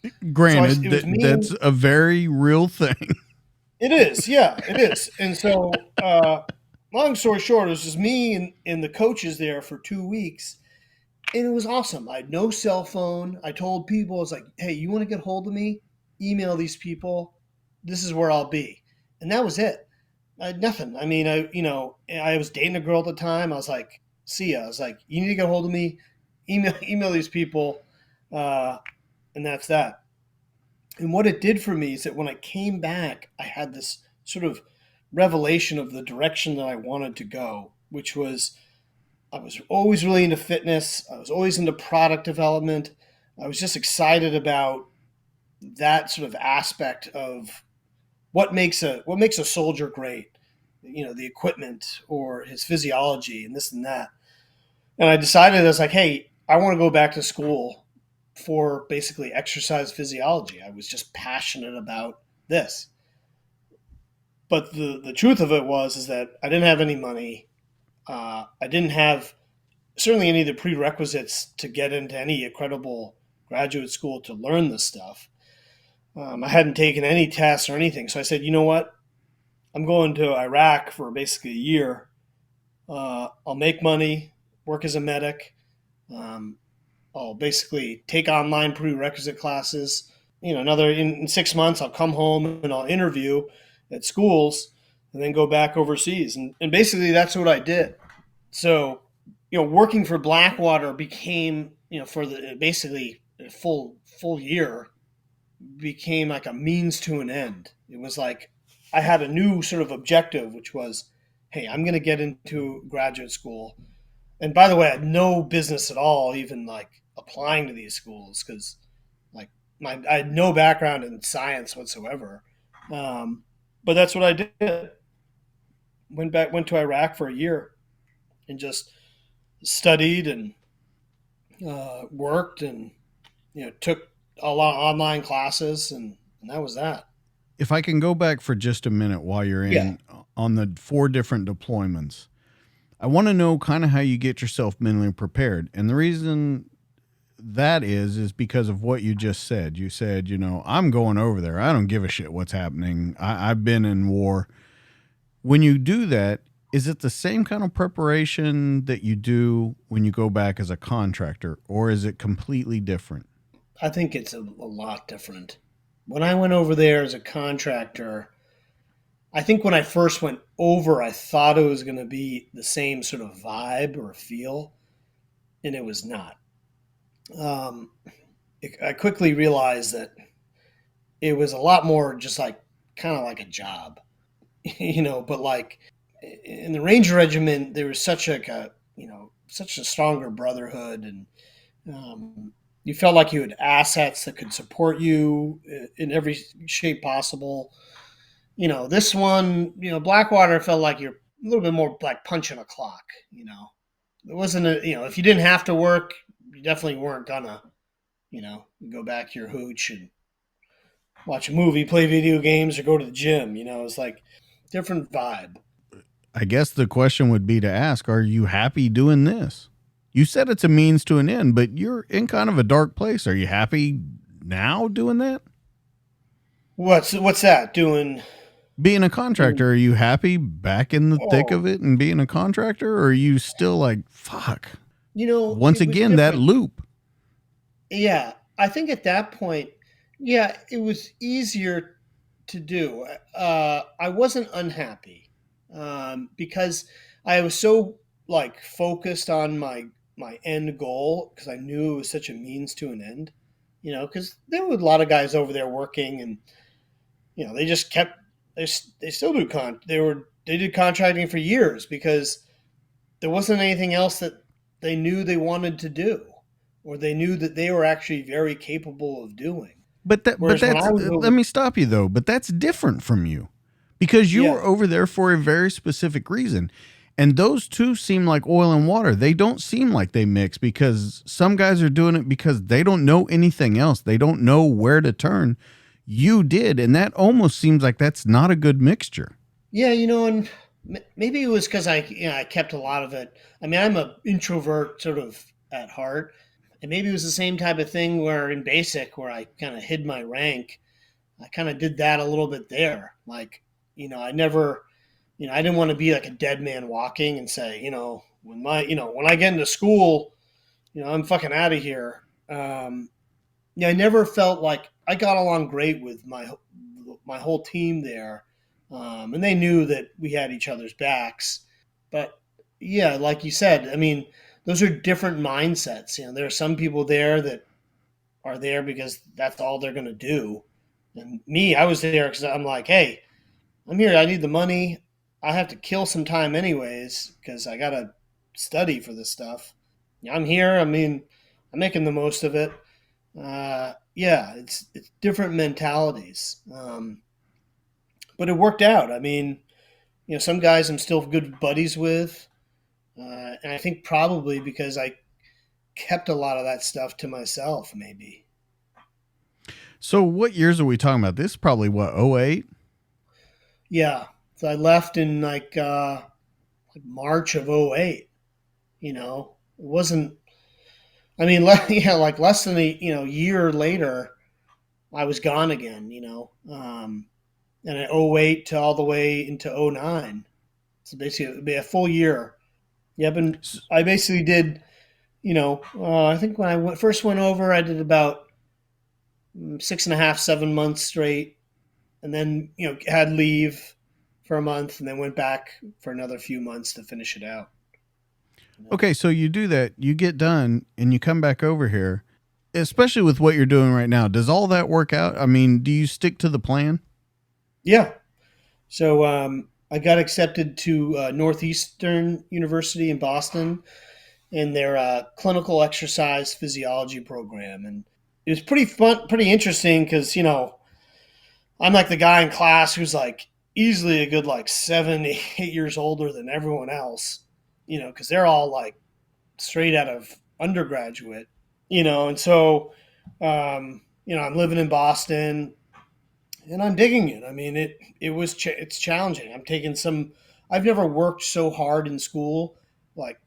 So Granted, it was that's me. a very real thing. It is, yeah, it is. And so, long story short, it was just me and the coaches there for 2 weeks, and it was awesome. I had no cell phone. I told people, I was like, "Hey, you want to get hold of me? Email these people. This is where I'll be," and that was it. I had nothing. I mean, I was dating a girl at the time. I was like, "See ya." I was like, "You need to get hold of me. Email these people," uh, and that's that. And what it did for me is that when I came back, I had this sort of revelation of the direction that I wanted to go, which was I was always really into fitness. I was always into product development. I was just excited about that sort of aspect of what makes a soldier great. The equipment or his physiology and this and that. And I decided I was like, hey, I want to go back to school for basically exercise physiology. I was just passionate about this. But the truth of it was is that I didn't have any money. I didn't have certainly any of the prerequisites to get into any credible graduate school to learn this stuff. I hadn't taken any tests or anything. So I said, you know what? I'm going to Iraq for basically a year. I'll make money, work as a medic. Um, I'll basically take online prerequisite classes. Another in 6 months, I'll come home and I'll interview at schools and then go back overseas. And basically, that's what I did. So, working for Blackwater became, for the basically a full year became like a means to an end. It was like I had a new sort of objective, which was, hey, I'm going to get into graduate school. And by the way, I had no business at all even like applying to these schools because like I had no background in science whatsoever. Um, but that's what I did. Went to Iraq for a year and just studied and worked and took a lot of online classes and that was that. If I can go back for just a minute while you're Yeah. in on the 4 different deployments, I want to know kind of how you get yourself mentally prepared. And the reason that is because of what you just said. You said, I'm going over there. I don't give a shit what's happening. I've been in war. When you do that, is it the same kind of preparation that you do when you go back as a contractor, or is it completely different? I think it's a lot different. When I went over there as a contractor, I think when I first went over, I thought it was going to be the same sort of vibe or feel, and it was not. Um, I quickly realized that it was a lot more just like kind of like a job, but like in the Ranger Regiment, there was such a stronger brotherhood, and you felt like you had assets that could support you in every shape possible. This one, Blackwater felt like you're a little bit more like punching a clock. It wasn't if you didn't have to work, you definitely weren't gonna, go back to your hooch and watch a movie, play video games, or go to the gym. It's like different vibe. I guess the question would be to ask, are you happy doing this? You said it's a means to an end, but you're in kind of a dark place. Are you happy now doing that? What's that doing? Being a Doing contractor, are you happy back in the thick oh, of it and being a contractor? Or are you still like, fuck? Once it was again, that different. loop. Yeah, I think at that point, yeah, it was easier to do. I wasn't unhappy because I was so like focused on my end goal because I knew it was such a means to an end. Because there were a lot of guys over there working, and they just kept they still do they did contracting for years because there wasn't anything else that they knew they wanted to do or they knew that they were actually very capable of doing. But Whereas when that's I was let over, me stop you though. But that's different from you because you yeah, were over there for a very specific reason. And those two seem like oil and water. They don't seem like they mix because some guys are doing it because they don't know anything else. They don't know where to turn. You did, and that almost seems like that's not a good mixture. yeah, and maybe it was because I kept a lot of it. I mean, I'm a introvert sort of at heart, and maybe it was the same type of thing where in basic where I kind of hid my rank. I kind of did that a little bit there. Like, I never, I didn't want to be like a dead man walking and say, when I get into school, I'm fucking out of here. Yeah, I never felt like I got along great with my whole team there, and they knew that we had each other's backs. But yeah, like you said, I mean, those are different mindsets. There are some people there that are there because that's all they're going to do. And me, I was there because I'm like, hey, I'm here. I need the money. I have to kill some time anyways because I got to study for this stuff. I'm here. I mean, I'm making the most of it. Yeah, it's different mentalities, but it worked out. I mean, some guys I'm still good buddies with, and I think probably because I kept a lot of that stuff to myself, maybe. So, what years are we talking about? This is probably what, '08? Yeah, so I left in like March of '08. It wasn't. I mean, yeah, like less than a year later, I was gone again. And at '08 to all the way into '09. So basically, it'd be a full year. Yeah, I basically did. I think when first went over, I did about 6.5, 7 months straight, and then had leave for a month, and then went back for another few months to finish it out. Okay, so you do that, you get done, and you come back over here, especially with what you're doing right now. Does all that work out? I mean, do you stick to the plan? Yeah. So I got accepted to Northeastern University in Boston in their clinical exercise physiology program, and it was pretty fun, pretty interesting because I'm like the guy in class who's like easily a good like 7, 8 years older than everyone else, because they're all like straight out of undergraduate, and so I'm living in Boston and I'm digging it. I mean, it's challenging. I'm taking some. I've never worked so hard in school like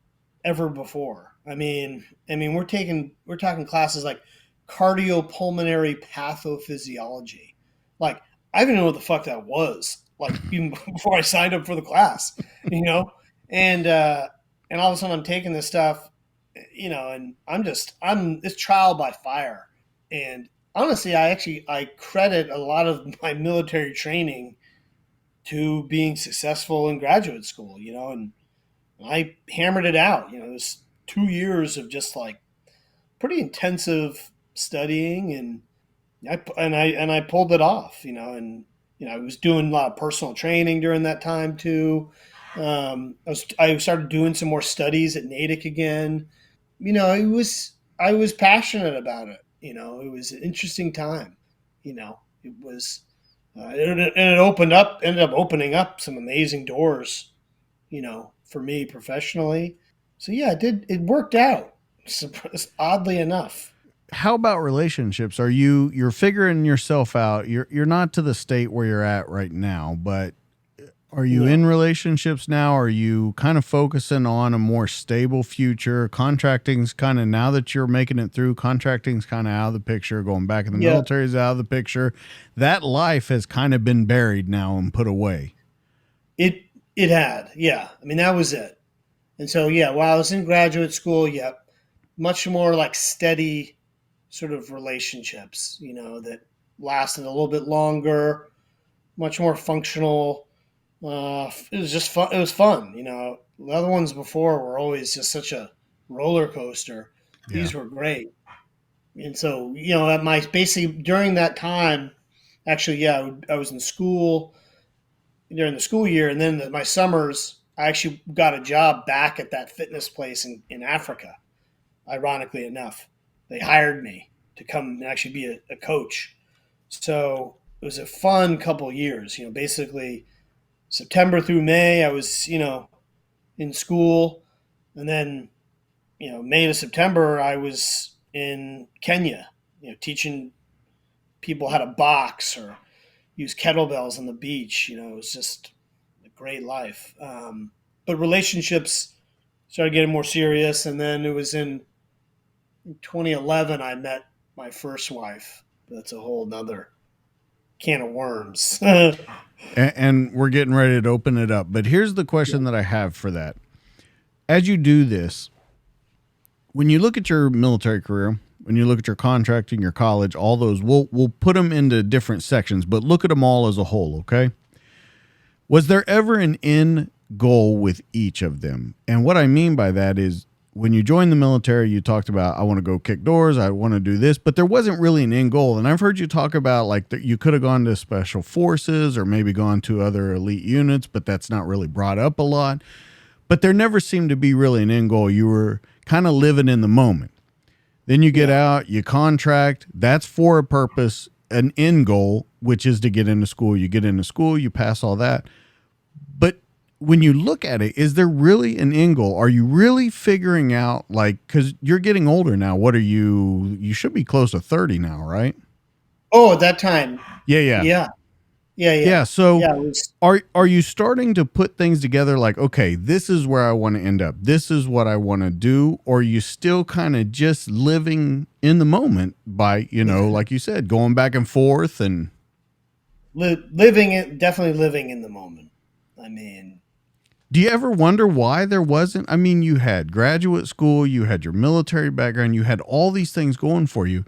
ever before. I mean, we're talking classes like cardiopulmonary pathophysiology. Like I didn't know what the fuck that was. Like even before I signed up for the class, you know, and and all of a sudden I'm taking this stuff, and I'm this trial by fire, and honestly, I credit a lot of my military training to being successful in graduate school, and I hammered it out. It was 2 years of just like pretty intensive studying, and I pulled it off, and I was doing a lot of personal training during that time too. I started doing some more studies at Natick again. I was passionate about it. It was an interesting time. It was, and it ended up opening up some amazing doors. For me professionally. So yeah, it worked out. Oddly enough. How about relationships? You're figuring yourself out? You're not to the state where you're at right now, but are you in No. relationships now? Are you kind of focusing on a more stable future? Contracting's kind of, now that you're making it through, contracting's kind of out of the picture. Going back in the Yeah. military is out of the picture. That life has kind of been buried now and put away. It it had. Yeah. I mean that was it. And so yeah, while I was in graduate school, yeah, much more like steady sort of relationships, that lasted a little bit longer, much more functional. It was just fun. It was fun. The other ones before were always just such a roller coaster. Yeah. These were great. And so, at my basically during that time, actually, yeah, I was in school during the school year, and then my summers, I actually got a job back at that fitness place in Africa. Ironically enough, they hired me to come and actually be a coach. So it was a fun couple years. Basically September through May, I was in school, and then May to September, I was in Kenya, teaching people how to box or use kettlebells on the beach. It was just a great life. But relationships started getting more serious, and then it was in 2011 I met my first wife. That's a whole nother can of worms. And we're getting ready to open it up. But here's the question that I have for that. As you do this, when you look at your military career, when you look at your contracting, your college, all those, we'll put them into different sections, but look at them all as a whole, okay? Was there ever an end goal with each of them? And what I mean by that is when you joined the military, you talked about, I want to go kick doors, I want to do this, but there wasn't really an end goal. And I've heard you talk about like that you could have gone to special forces or maybe gone to other elite units, but that's not really brought up a lot. But there never seemed to be really an end goal. You were kind of living in the moment. Then you get out, you contract. That's for a purpose, an end goal, which is to get into school. You get into school, you pass all that. But when you look at it, is there really an end goal? Are you really figuring out, like, because you're getting older now. What are you? You should be close to 30 now, right? Oh, at that time. Yeah, yeah. Yeah. Yeah, Yeah. yeah. So Yeah, it was. are you starting to put things together like, okay, this is where I want to end up. This is what I want to do. Or are you still kind of just living in the moment by, like you said, going back and forth and Definitely living in the moment. I mean, do you ever wonder why there wasn't? I mean, you had graduate school, you had your military background, you had all these things going for you.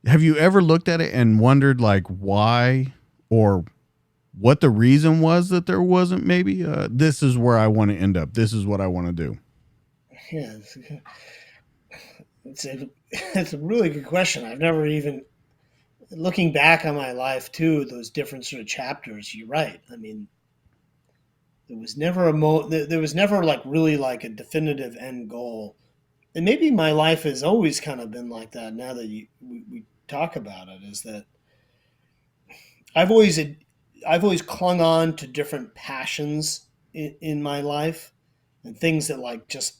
Have you ever looked at it and wondered like why or what the reason was that there wasn't maybe this is where I want to end up. This is what I want to do. yeah, it's a it's a really good question. I've never even looking back on my life too. Those different sort of chapters. You're right. I mean, there was never like really like a definitive end goal. And maybe my life has always kind of been like that. Now that talk about it is that I've always I've always clung on to different passions in my life and things that like just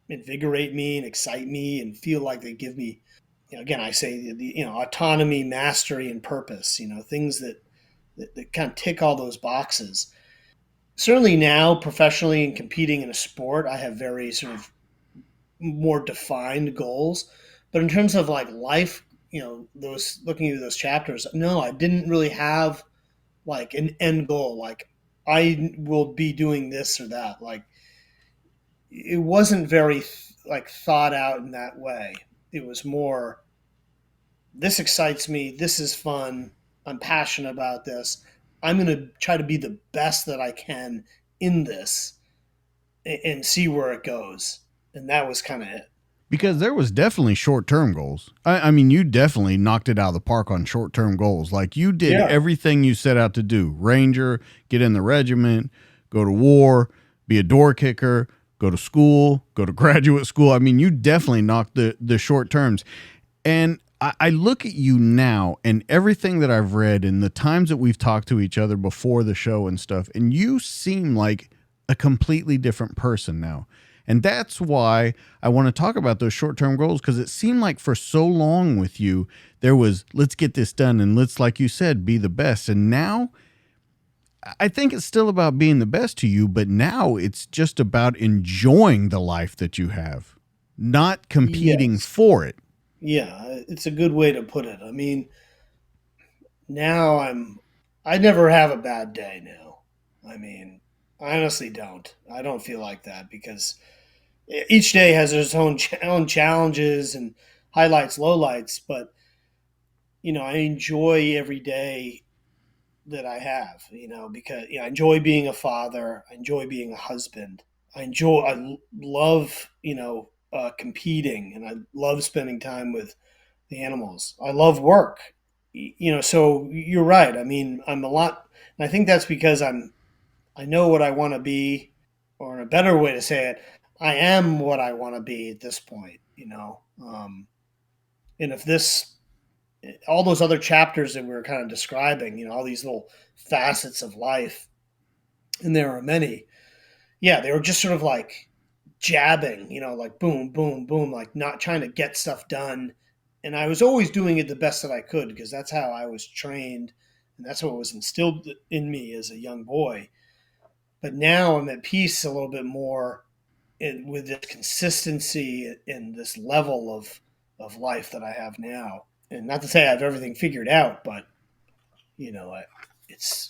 invigorate me and excite me and feel like they give me, again, I say autonomy, mastery, and purpose. Things that kind of tick all those boxes. Certainly now, professionally and competing in a sport, I have very sort of more defined goals. But in terms of like life, those looking at those chapters, no, I didn't really have like an end goal. Like I will be doing this or that. Like it wasn't very like thought out in that way. It was more, this excites me. This is fun. I'm passionate about this. I'm going to try to be the best that I can in this and see where it goes. And that was kind of it. Because there was definitely short-term goals. I mean, you definitely knocked it out of the park on short-term goals. Like you did Yeah. everything you set out to do. Ranger, get in the regiment, go to war, be a door kicker, go to school, go to graduate school. I mean, you definitely knocked the short terms. And I look at you now and everything that I've read and the times that we've talked to each other before the show and stuff, and you seem like a completely different person now. And that's why I want to talk about those short term goals, because it seemed like for so long with you, there was, let's get this done and let's, like you said, be the best. And now I think it's still about being the best to you, but now it's just about enjoying the life that you have, not competing Yes. for it. Yeah. It's a good way to put it. I mean, now I never have a bad day now. I mean, I honestly don't. I don't feel like that because each day has its own challenges and highlights, lowlights, but I enjoy every day that I have, because I enjoy being a father, I enjoy being a husband, I love, competing, and I love spending time with the animals. I love work, so you're right. I mean, I'm a lot, and I think that's because I know what I want to be, or a better way to say it, I am what I want to be at this point. And if this, all those other chapters that we were kind of describing, all these little facets of life, and there are many, yeah, they were just sort of like jabbing, like boom, boom, boom, like not trying to get stuff done. And I was always doing it the best that I could because that's how I was trained and that's what was instilled in me as a young boy. But now I'm at peace a little bit more with this consistency and this level of life that I have now. And not to say I have everything figured out, but you know, it's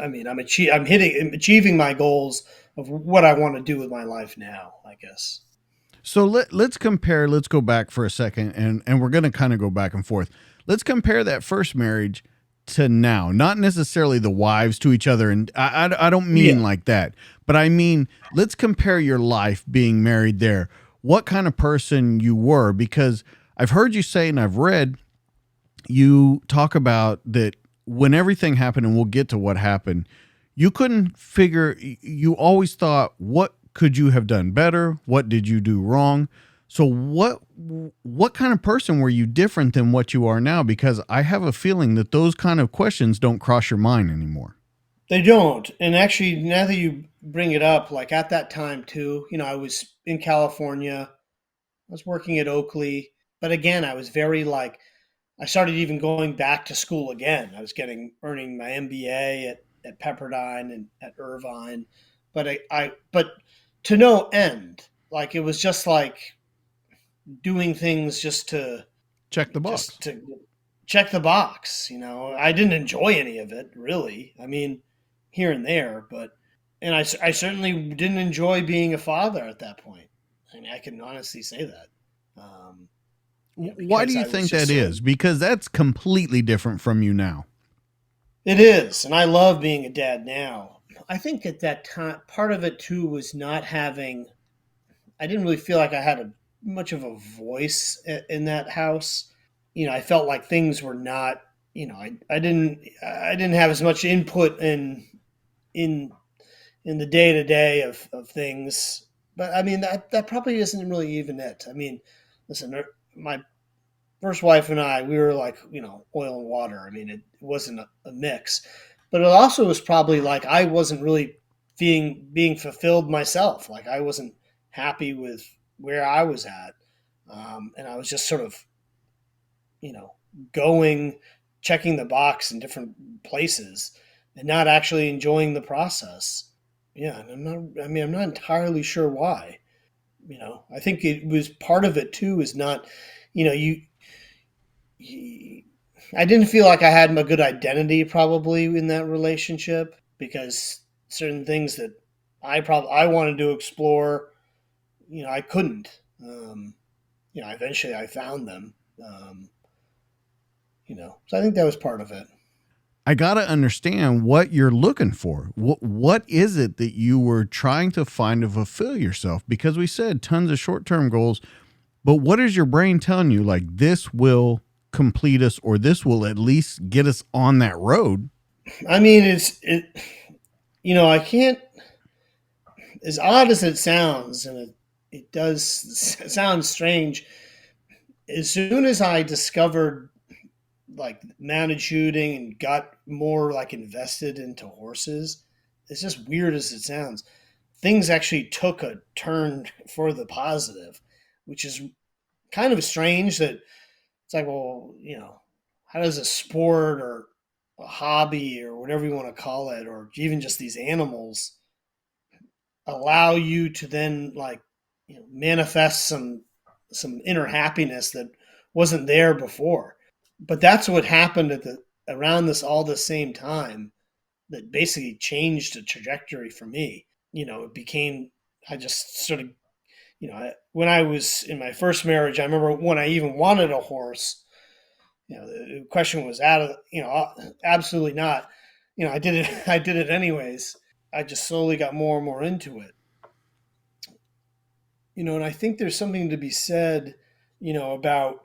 I mean, I'm achieving my goals of what I want to do with my life now, I guess. So let's compare, let's go back for a second, and we're going to kind of go back and forth. Let's compare that first marriage to now, not necessarily the wives to each other. And I don't mean Yeah. like that, but I mean, let's compare your life being married there, what kind of person you were, because I've heard you say, and I've read you talk about that when everything happened, and we'll get to what happened, you couldn't figure, you always thought, what could you have done better? What did you do wrong? So what kind of person were you different than what you are now? Because I have a feeling that those kind of questions don't cross your mind anymore. They don't. And actually, now that you bring it up, like at that time too, I was in California, I was working at Oakley, but again, I was very like, I started even going back to school again. I was earning my MBA at Pepperdine and at Irvine, but but to no end. Like it was just like doing things Check the box. just to check the box. I didn't enjoy any of it really. I mean, here and there, but and I certainly didn't enjoy being a father at that point. I mean, I can honestly say that. Um, Why do because you I was think just that so is? Because that's completely different from you now. It is, and I love being a dad now. I think at that time, part of it too was not having. I didn't really feel like I had much of a voice in that house. I felt like things were not. I didn't have as much input in in the day to day of things. But I mean that probably isn't really even it. I mean, listen, my first wife and I, we were like, oil and water. I mean, it wasn't a mix, but it also was probably like I wasn't really being fulfilled myself. Like I wasn't happy with where I was at, and I was just sort of, you know, going, checking the box in different places, and not actually enjoying the process. Yeah, and I'm not. I mean, I'm not entirely sure why. I think it was part of it too. Is not, you know, I didn't feel like I had a good identity probably in that relationship because certain things that I wanted to explore, I couldn't. Eventually I found them. Um, so I think that was part of it. I got to understand what you're looking for. What is it that you were trying to find to fulfill yourself? Because we said tons of short term goals, but what is your brain telling you? Like, this will complete us, or this will at least get us on that road. I mean, I can't, as odd as it sounds, and it does sound strange. As soon as I discovered like mounted shooting and got more like invested into horses, it's just weird as it sounds. Things actually took a turn for the positive, which is kind of strange that it's like, well, how does a sport or a hobby or whatever you want to call it, or even just these animals allow you to then like manifest some inner happiness that wasn't there before. But that's what happened at the around this all the same time that basically changed the trajectory for me. It became I just sort of when I was in my first marriage, I remember when I even wanted a horse. The question was out of absolutely not. I did it. I did it anyways. I just slowly got more and more into it. And I think there's something to be said, about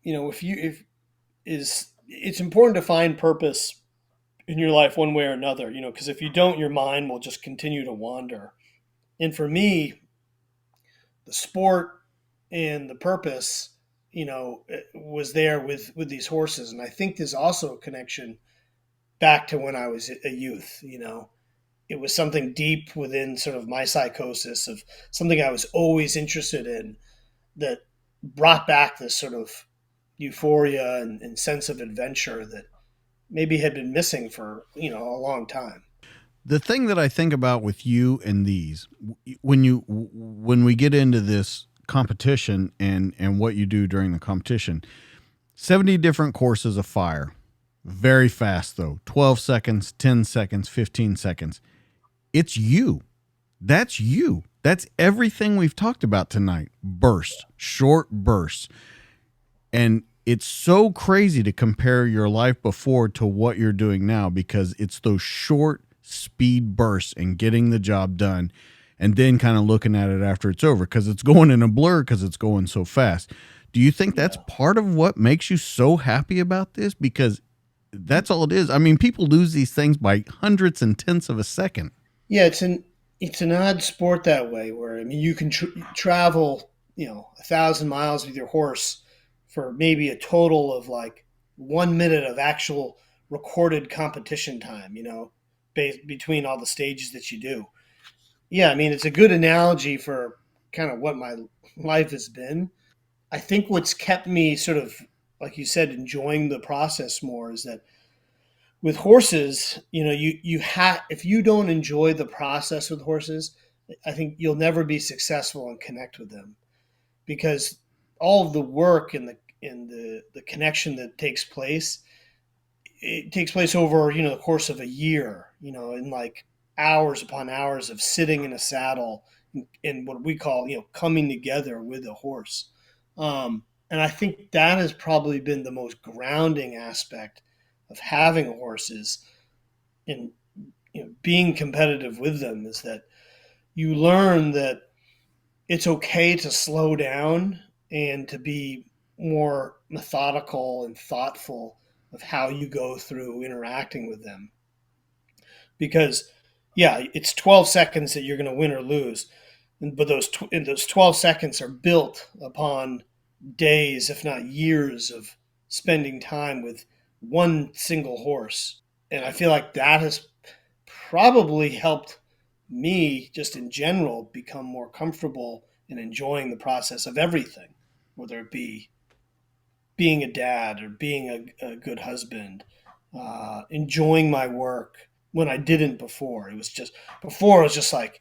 if is it's important to find purpose in your life one way or another, because if you don't, your mind will just continue to wander. And for me, the sport and the purpose, was there with these horses, and I think there's also a connection back to when I was a youth. It was something deep within sort of my psychosis of something I was always interested in that brought back this sort of euphoria and sense of adventure that maybe had been missing for a long time. The thing that I think about with you and these, when we get into this competition and what you do during the competition, 70 different courses of fire, very fast though, 12 seconds, 10 seconds, 15 seconds. It's you. That's you. That's everything we've talked about tonight. Burst, short bursts. And it's so crazy to compare your life before to what you're doing now, because it's those short speed bursts and getting the job done, and then kind of looking at it after it's over, because it's going in a blur because it's going so fast. Do you think that's part of what makes you so happy about this? Because that's all it is. I mean, people lose these things by hundredths and tenths of a second. Yeah, it's an odd sport that way, where I mean you can travel 1,000 miles with your horse for maybe a total of like 1 minute of actual recorded competition time. Between all the stages that you do. Yeah, I mean it's a good analogy for kind of what my life has been. I think what's kept me sort of, like you said, enjoying the process more is that with horses, you have if you don't enjoy the process with horses, I think you'll never be successful and connect with them, because all of the work and the connection that takes place, it takes place over the course of a year, in like hours upon hours of sitting in a saddle and what we call coming together with a horse. And I think that has probably been the most grounding aspect of having horses and being competitive with them, is that you learn that it's okay to slow down and to be more methodical and thoughtful of how you go through interacting with them. Because, yeah, it's 12 seconds that you're going to win or lose, but those 12 seconds are built upon days, if not years, of spending time with one single horse. And I feel like that has probably helped me just in general become more comfortable in enjoying the process of everything, whether it be being a dad or being a good husband, enjoying my work when I didn't before. It was just before it was just like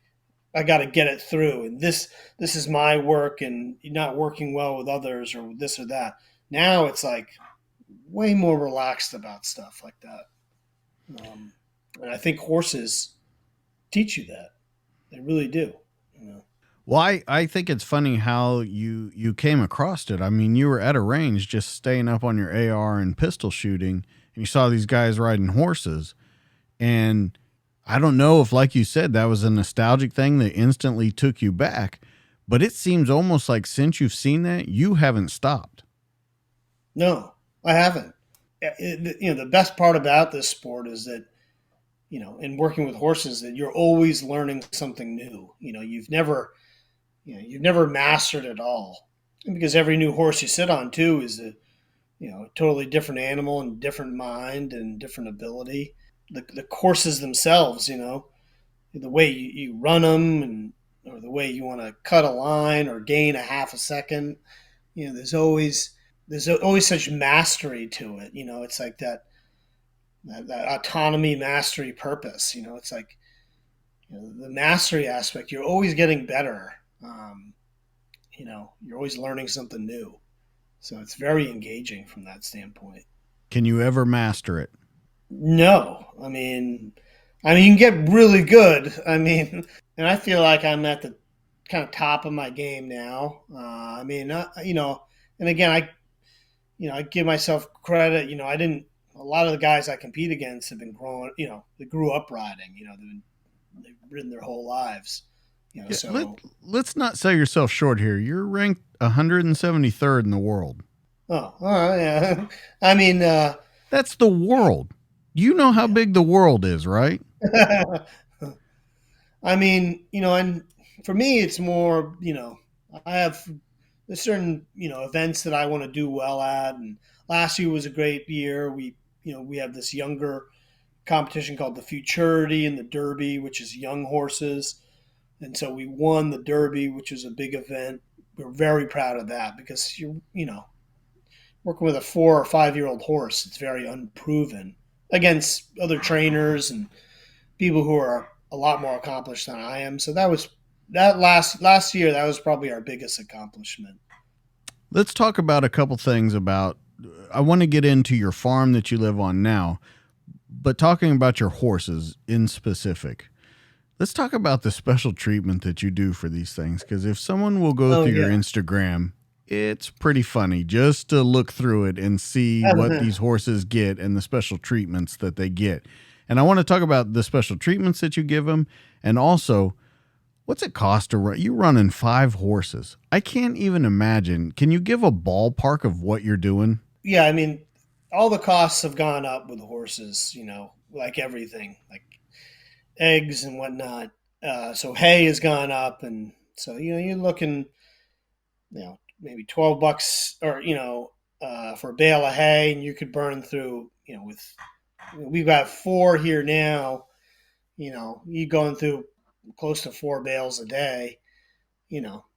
I got to get it through, and this is my work, and you're not working well with others or this or that. Now it's like way more relaxed about stuff like that, and I think horses teach you that. They really do. You know? Well, I think it's funny how you came across it. I mean, you were at a range just staying up on your AR and pistol shooting, and you saw these guys riding horses. And I don't know if, like you said, that was a nostalgic thing that instantly took you back, but it seems almost like since you've seen that, you haven't stopped. No, I haven't. The best part about this sport is that in working with horses, that you're always learning something new. You've never mastered it all, and because every new horse you sit on too is a totally different animal and different mind and different ability. The courses themselves, the way you run them, and or the way you want to cut a line or gain a half a second. There's always such mastery to it. It's like that autonomy, mastery, purpose. It's like the mastery aspect. You're always getting better. You're always learning something new. So it's very engaging from that standpoint. Can you ever master it? No, you can get really good. And I feel like I'm at the kind of top of my game now. And again, I give myself credit. I didn't. A lot of the guys I compete against have been growing. They grew up riding. They've ridden their whole lives. Yeah, So let's not sell yourself short here. You're ranked 173rd in the world. yeah. I mean, That's the world. You know how yeah. big the world is, right? And for me, it's more, I have there's certain, events that I want to do well at. And last year was a great year. We have this younger competition called the Futurity and the Derby, which is young horses. And so we won the Derby, which was a big event. We're very proud of that because working with a 4 or 5 year old horse, it's very unproven against other trainers and people who are a lot more accomplished than I am. So that last year. That was probably our biggest accomplishment. Let's talk about a couple things about. I want to get into your farm that you live on now, but talking about your horses in specific. Let's talk about the special treatment that you do for these things. Because if someone will go Oh through your yeah. Instagram, it's pretty funny just to look through it and see what these horses get and the special treatments that they get. And I want to talk about the special treatments that you give them, and also what's it cost to run? You running 5 horses? I can't even imagine. Can you give a ballpark of what you're doing? Yeah, all the costs have gone up with horses. Like everything, like eggs and whatnot. So hay has gone up, and so you're looking, maybe $12 or for a bale of hay, and you could burn through, with we've got 4 here now. You going through close to 4 bales a day.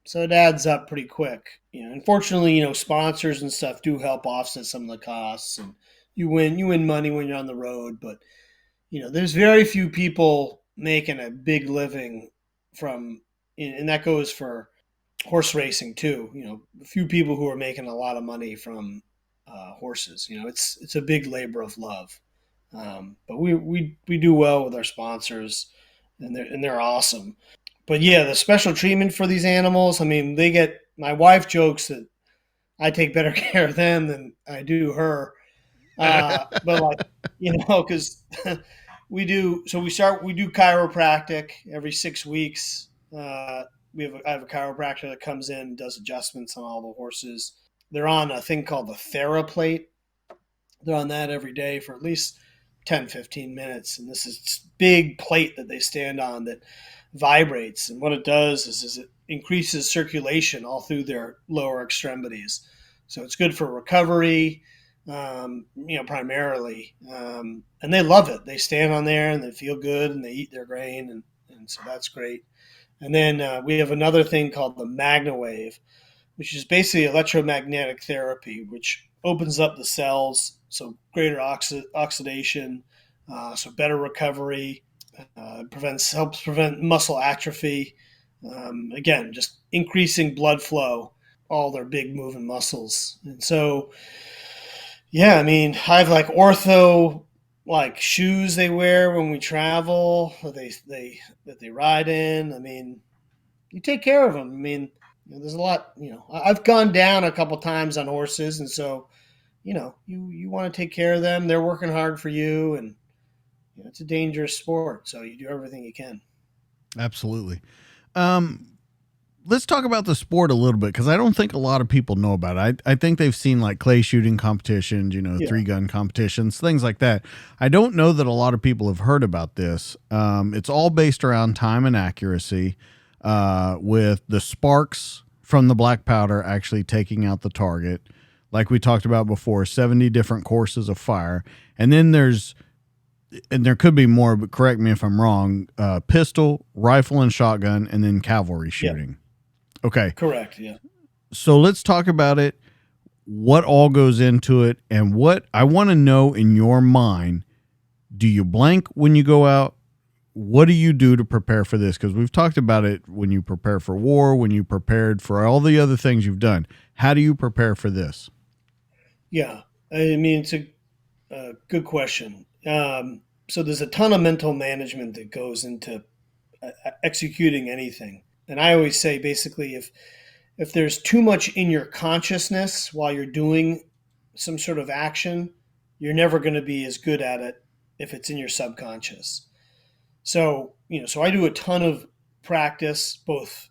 So it adds up pretty quick. Unfortunately, sponsors and stuff do help offset some of the costs, and you win money when you're on the road. But there's very few people making a big living from, and that goes for horse racing too. A few people who are making a lot of money from horses. It's a big labor of love. But we do well with our sponsors, and they're awesome. But yeah, the special treatment for these animals. They get. My wife jokes that I take better care of them than I do her. But like, because we do chiropractic every 6 weeks. I have a chiropractor that comes in and does adjustments on all the horses. They're on a thing called the TheraPlate. They're on that every day for at least 10, 15 minutes. And this is this big plate that they stand on that vibrates. And what it does is it increases circulation all through their lower extremities. So it's good for recovery, primarily. And they love it. They stand on there and they feel good and they eat their grain. And so that's great. And then we have another thing called the MagnaWave, which is basically electromagnetic therapy, which opens up the cells, so greater oxidation, so better recovery, helps prevent muscle atrophy. Again, just increasing blood flow, all their big moving muscles. And so, yeah, I mean, I have like ortho like shoes they wear when we travel, that they ride in. I mean, you take care of them. I mean, there's a lot. I've gone down a couple times on horses, and so you want to take care of them. They're working hard for you, and it's a dangerous sport, so you do everything you can. Absolutely. Um, let's talk about the sport a little bit because I don't think a lot of people know about it. I think they've seen like clay shooting competitions, Yeah, 3-gun competitions, things like that. I don't know that a lot of people have heard about this. It's all based around time and accuracy, with the sparks from the black powder actually taking out the target. Like we talked about before, 70 different courses of fire. And then and there could be more, but correct me if I'm wrong, pistol, rifle, and shotgun, and then cavalry yeah, shooting. Okay. correct. Yeah, So let's talk about it, what all goes into it, and what I want to know in your mind. Do you blank when you go out? What do you do to prepare for this? Because we've talked about it when you prepare for war, when you prepared for all the other things you've done. How do you prepare for this? yeah. I mean, it's a good question. So there's a ton of mental management that goes into executing anything, and I always say basically if there's too much in your consciousness while you're doing some sort of action, you're never going to be as good at it if it's in your subconscious. So, so I do a ton of practice, both,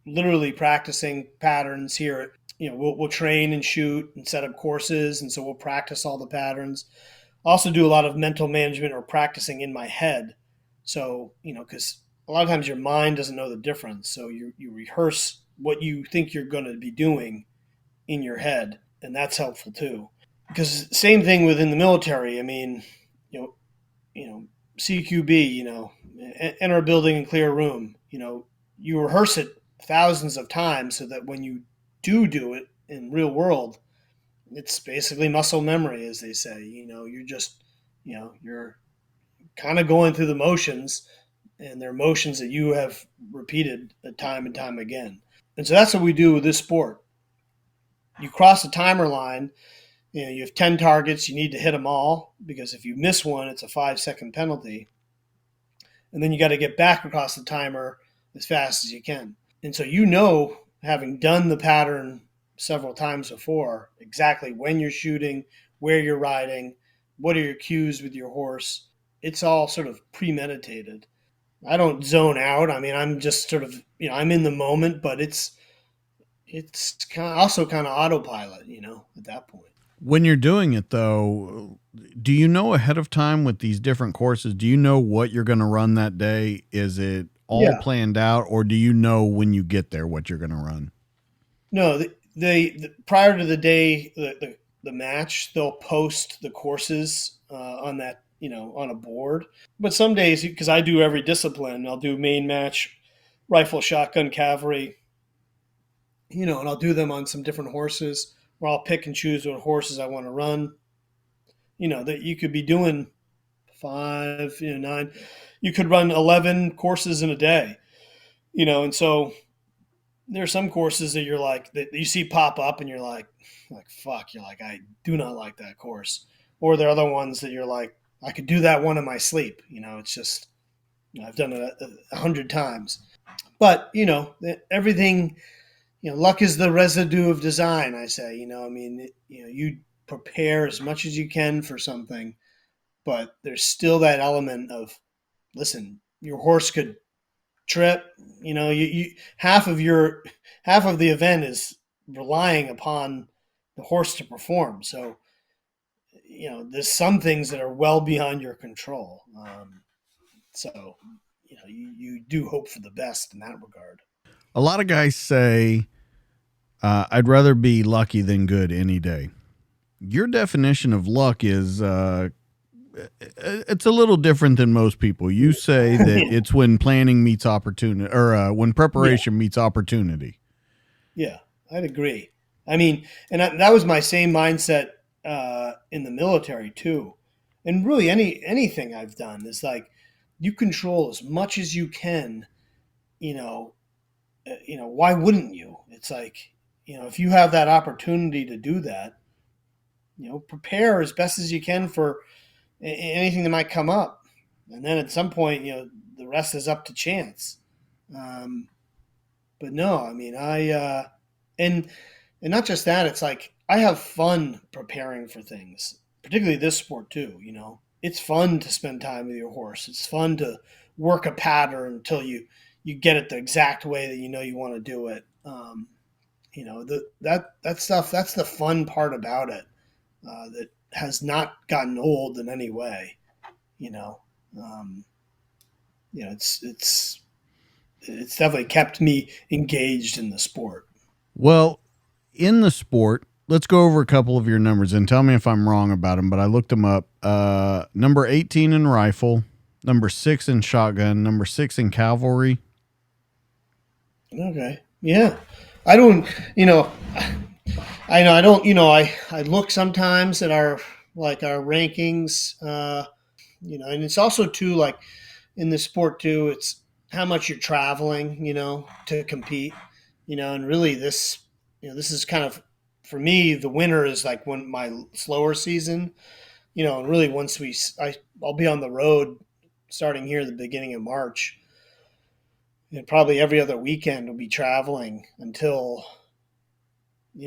literally practicing patterns here. We'll train and shoot and set up courses. And so we'll practice all the patterns. Also do a lot of mental management or practicing in my head. So, because a lot of times your mind doesn't know the difference. So you rehearse what you think you're going to be doing in your head. And that's helpful too. Because same thing within the military. I mean, you know, CQB, enter a building and clear a room. You rehearse it thousands of times so that when you do it in real world, it's basically muscle memory, as they say. You're just, you're kind of going through the motions, and they're motions that you have repeated time and time again. And so that's what we do with this sport. You cross the timer line. You have 10 targets. You need to hit them all, because if you miss one, it's a 5-second penalty. And then you got to get back across the timer as fast as you can. And so, having done the pattern several times before, exactly when you're shooting, where you're riding, what are your cues with your horse. It's all sort of premeditated. I don't zone out. I mean, I'm just sort of, I'm in the moment, but it's also kind of autopilot, at that point. When you're doing it, though, do you know ahead of time with these different courses? Do you know what you're going to run that day? Is it all Yeah. planned out, or do you know when you get there what you're going to run? No, prior to the day, the match, they'll post the courses on that, on a board. But some days, because I do every discipline, I'll do main match, rifle, shotgun, cavalry, and I'll do them on some different horses, or I'll pick and choose what horses I want to run. That you could be doing five, nine, you could run 11 courses in a day, and so there are some courses that you're like that you see pop up and you're like fuck, you're like, I do not like that course. Or there are other ones that you're like, I could do that one in my sleep. It's just, I've done it 100 times. But everything, luck is the residue of design, I say. I mean, you prepare as much as you can for something, but there's still that element of, listen, your horse could trip. You half of the event is relying upon the horse to perform. So there's some things that are well beyond your control. So, you do hope for the best in that regard. A lot of guys say, I'd rather be lucky than good any day. Your definition of luck is it's a little different than most people. You say that Yeah. it's when planning meets opportunity, or when Yeah. preparation meets opportunity. Yeah. I'd agree. I mean, and that was my same mindset in the military too. And really, anything I've done is like you control as much as you can. You know, why wouldn't you? It's like, if you have that opportunity to do that, prepare as best as you can for anything that might come up, and then at some point, the rest is up to chance. Um, but no, I mean, and and not just that. It's like I have fun preparing for things, particularly this sport too. It's fun to spend time with your horse. It's fun to work a pattern until you get it the exact way that you want to do it. That stuff. That's the fun part about it. That has not gotten old in any way. You know, um, it's definitely kept me engaged in the sport. Well, in the sport, let's go over a couple of your numbers and tell me if I'm wrong about them. But I looked them up. Number 18 in rifle, number 6 in shotgun, number 6 in cavalry. Okay, yeah, I don't. You know, I know I don't. I look sometimes at our rankings. And it's also too like in the sport too. It's how much you're traveling. To compete. And really this is kind of for me the winter is like when my slower season. And really once I'll be on the road starting here at the beginning of March, and probably every other weekend will be traveling until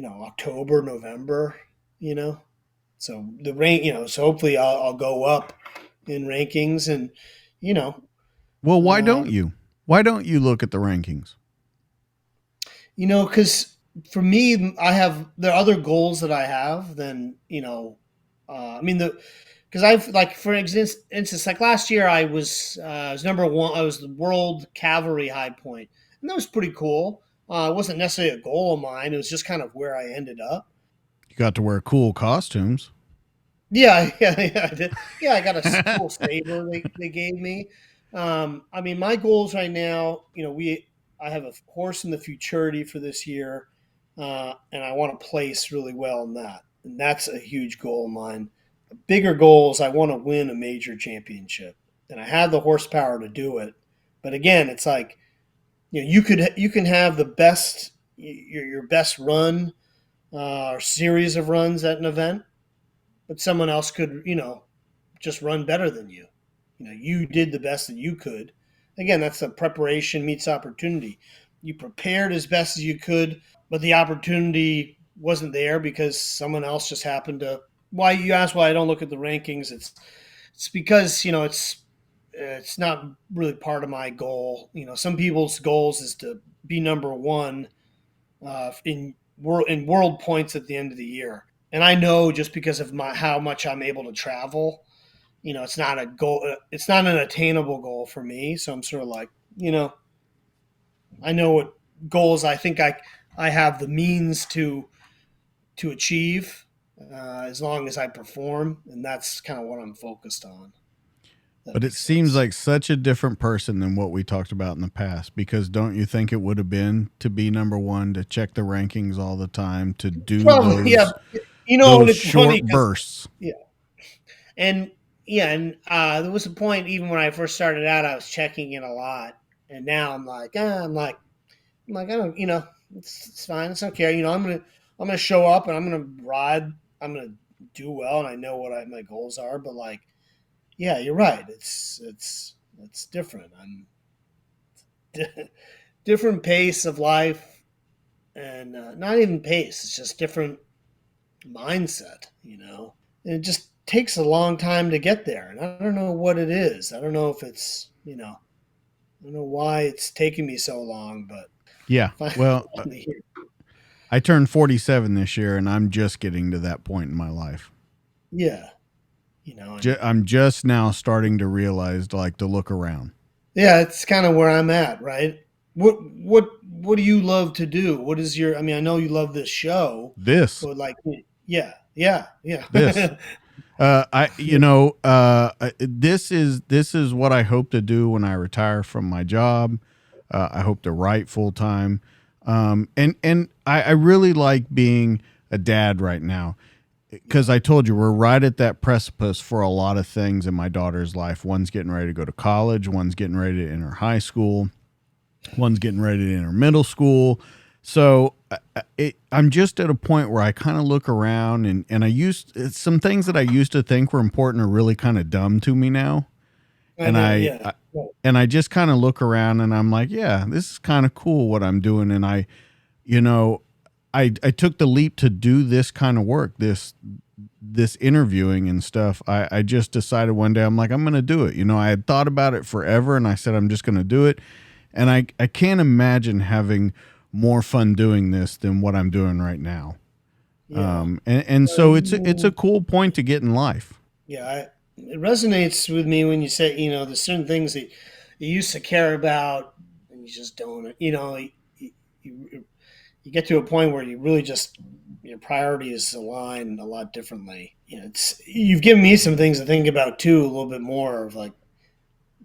October, November. You know, so the rank. So hopefully I'll go up in rankings, and you know, Well, why uh, don't you? Why don't you look at the rankings? because for me, there are other goals that I have than I mean the because I've like for instance like last year I was number one. I was the world cavalry high point, and that was pretty cool. It wasn't necessarily a goal of mine. It was just kind of where I ended up. You got to wear cool costumes. Yeah, yeah. I did. Yeah, I got a cool saber they gave me. I mean, my goals right now, I have a horse in the futurity for this year, and I want to place really well in that, and that's a huge goal of mine. A bigger goal is I want to win a major championship, and I have the horsepower to do it. But again, it's like you can have the best your best run or series of runs at an event, but someone else could just run better than you. You did the best that you could. Again, that's the preparation meets opportunity. You prepared as best as you could, but the opportunity wasn't there because someone else just happened to. Why you ask why I don't look at the rankings? It's because it's not really part of my goal. Some people's goals is to be number one in world points at the end of the year. And I know just because of how much I'm able to travel, it's not a goal. It's not an attainable goal for me. So I'm sort of like, I know what goals I think I have the means to achieve as long as I perform, and that's kind of what I'm focused on. That But it makes seems sense. like such a different person than what we talked about in the past. Because don't you think it would have been to be number one, to check the rankings all the time, to do Probably, yeah. And those it's funny short because bursts? yeah, and there was a point even when I first started out, I was checking in a lot, and now I'm like, I don't, it's fine, it's okay. I'm gonna show up and I'm gonna ride, I'm gonna do well, and I know what my goals are. But like, yeah, you're right. It's different. I'm different pace of life, and not even pace. It's just different mindset. And it just takes a long time to get there, and I don't know what it is. I don't know if it's I don't know why it's taking me so long, but Yeah. Well, finally here. I turned 47 this year, and I'm just getting to that point in my life. Yeah, and I'm just now starting to realize, like, to look around. yeah, it's kind of where I'm at, right? What do you love to do? What is your? I mean, I know you love this show, This, but like, yeah, yeah, yeah, this. I you know This is what I hope to do when I retire from my job. I hope to write full time, and I really like being a dad right now yeah, because I told you we're right at that precipice for a lot of things in my daughter's life. One's getting ready to go to college. One's getting ready to enter high school. One's getting ready to enter middle school. So I'm just at a point where I kind of look around and I used some things that I used to think were important are really kind of dumb to me now. I And know, yeah, I just kind of look around and I'm like, yeah, this is kind of cool what I'm doing. And you know, I took the leap to do this kind of work, this interviewing and stuff. I just decided one day I'm like, I'm going to do it. I had thought about it forever and I said, I'm just going to do it. And I can't imagine having more fun doing this than what I'm doing right now. yeah. And so it's a cool point to get in life. Yeah, it resonates with me when you say, there's certain things that you used to care about and you just don't, you, you get to a point where you really just, your priorities align a lot differently. You've given me some things to think about too, a little bit more of like,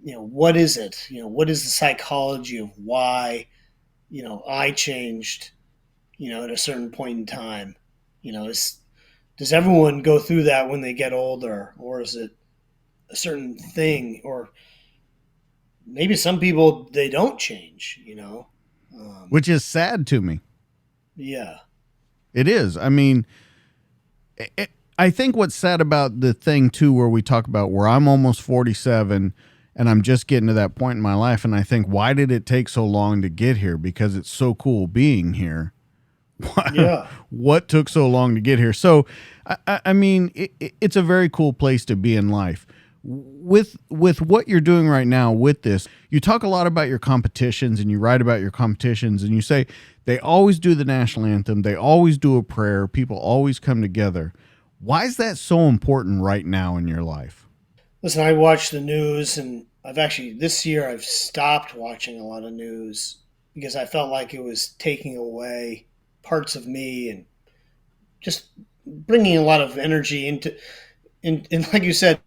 what is it? What is the psychology of why, I changed, at a certain point in time? Does everyone go through that when they get older, or is it a certain thing, or maybe some people they don't change, Which is sad to me. yeah, It is. I mean, it, I think what's sad about the thing too, where we talk about where I'm almost 47 and I'm just getting to that point in my life, and I think, why did it take so long to get here? Because it's so cool being here. yeah, What took so long to get here? So, I mean, it's a very cool place to be in life. With what you're doing right now with this, you talk a lot about your competitions and you write about your competitions and you say they always do the national anthem, they always do a prayer, people always come together. Why is that so important right now in your life? listen, I watch the news, and I've actually this year I've stopped watching a lot of news because I felt like it was taking away parts of me and just bringing a lot of energy into, and like you said,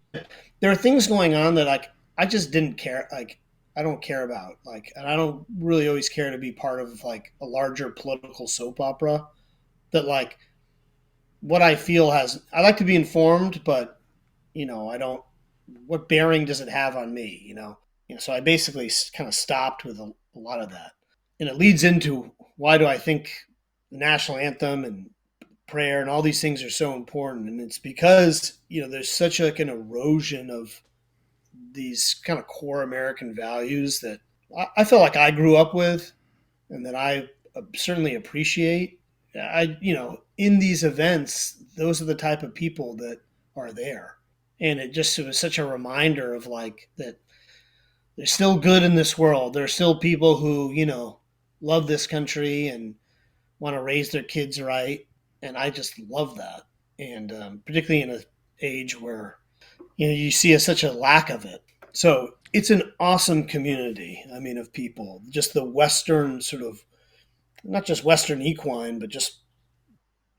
there are things going on that like I just didn't care, like I don't care about, like, and I don't really always care to be part of like a larger political soap opera that like what I feel has, I like to be informed, but I don't, what bearing does it have on me, so I basically kind of stopped with a lot of that, and it leads into why do I think the national anthem and prayer and all these things are so important, and it's because there's such like an erosion of these kind of core American values that I feel like I grew up with and that I certainly appreciate. In these events, those are the type of people that are there. And it was such a reminder of like that there's still good in this world. There's still people who, love this country and want to raise their kids right. And I just love that. And particularly in an age where you see such a lack of it. So it's an awesome community. I mean, of people, just the Western sort of, not just Western equine, but just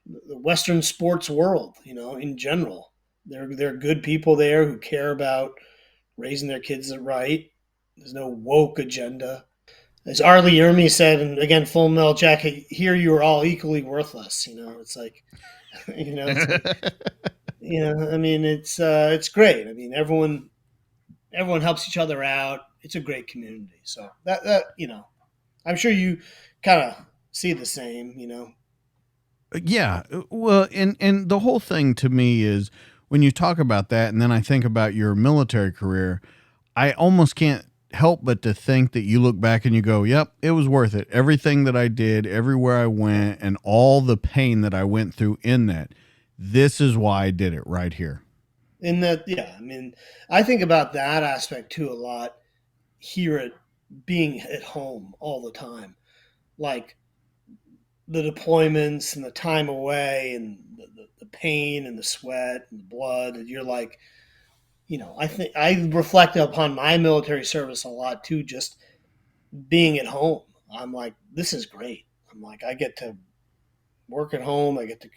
the Western sports world. In general, there are good people there who care about raising their kids right. There's no woke agenda. As Arlie Ermy said, and again, Full Metal Jacket, here you are all equally worthless. It's like, it's like, I mean, it's great. I mean, everyone helps each other out. It's a great community. So I'm sure you kind of see the same. Yeah, well, and the whole thing to me is when you talk about that, and then I think about your military career, I almost can't help but to think that you look back and you go, "Yep, it was worth it. Everything that I did, everywhere I went, and all the pain that I went through in that. This is why I did it right here." In that, yeah, I mean, I think about that aspect too a lot here at being at home all the time. Like the deployments and the time away and the pain and the sweat and the blood, and you're like, I think I reflect upon my military service a lot too, just being at home. I'm like, this is great. I'm like, I get to work at home. I get to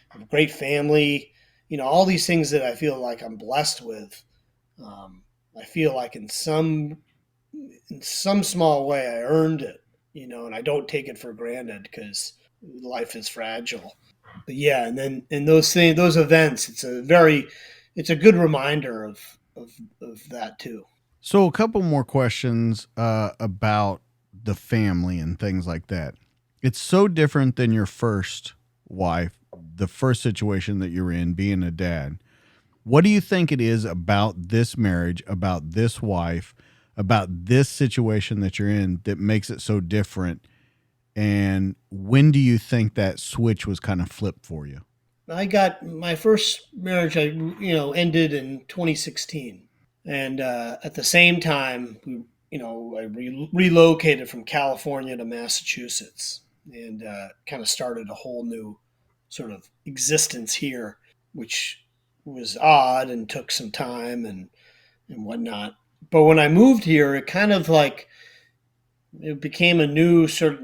have a great family. All these things that I feel like I'm blessed with. I feel like in some small way I earned it, and I don't take it for granted because life is fragile. But yeah, and then in those things, those events, it's a good reminder of that too. So, a couple more questions about the family and things like that. It's so different than your first wife, the first situation that you're in, being a dad. What do you think it is about this marriage, about this wife, about this situation that you're in that makes it so different? And when do you think that switch was kind of flipped for you? I got my first marriage. I ended in 2016, and at the same time, I relocated from California to Massachusetts, and kind of started a whole new sort of existence here, which was odd and took some time and whatnot. But when I moved here, it kind of like it became a new sort of.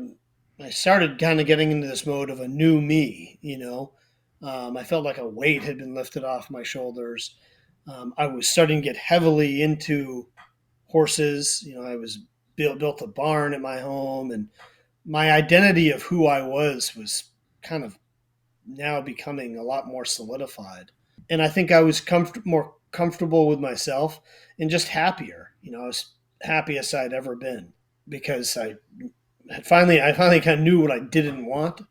I started kind of getting into this mode of a new me. I felt like a weight had been lifted off my shoulders. I was starting to get heavily into horses. I was built a barn at my home, and my identity of who I was kind of now becoming a lot more solidified. And I think I was more comfortable with myself and just happier. I was happiest I'd ever been because I finally kind of knew what I didn't want.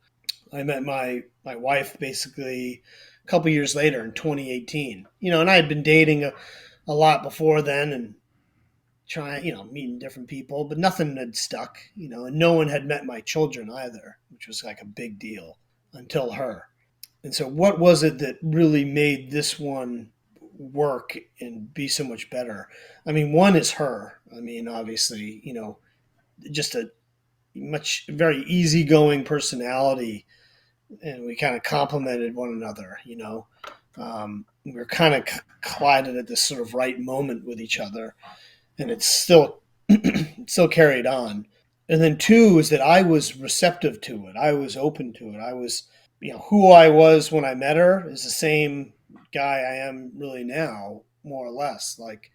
I met my wife basically a couple years later in 2018. And I had been dating a lot before then and trying, meeting different people, but nothing had stuck. And no one had met my children either, which was like a big deal until her. And so, what was it that really made this one work and be so much better? I mean, one is her. I mean, obviously, just a very easygoing personality, and we kind of complemented one another. We were kind of collided at this sort of right moment with each other, and it's still still carried on. And then two is that I was receptive to it. I was open to it. I was, who I was when I met her is the same guy I am really now, more or less. Like,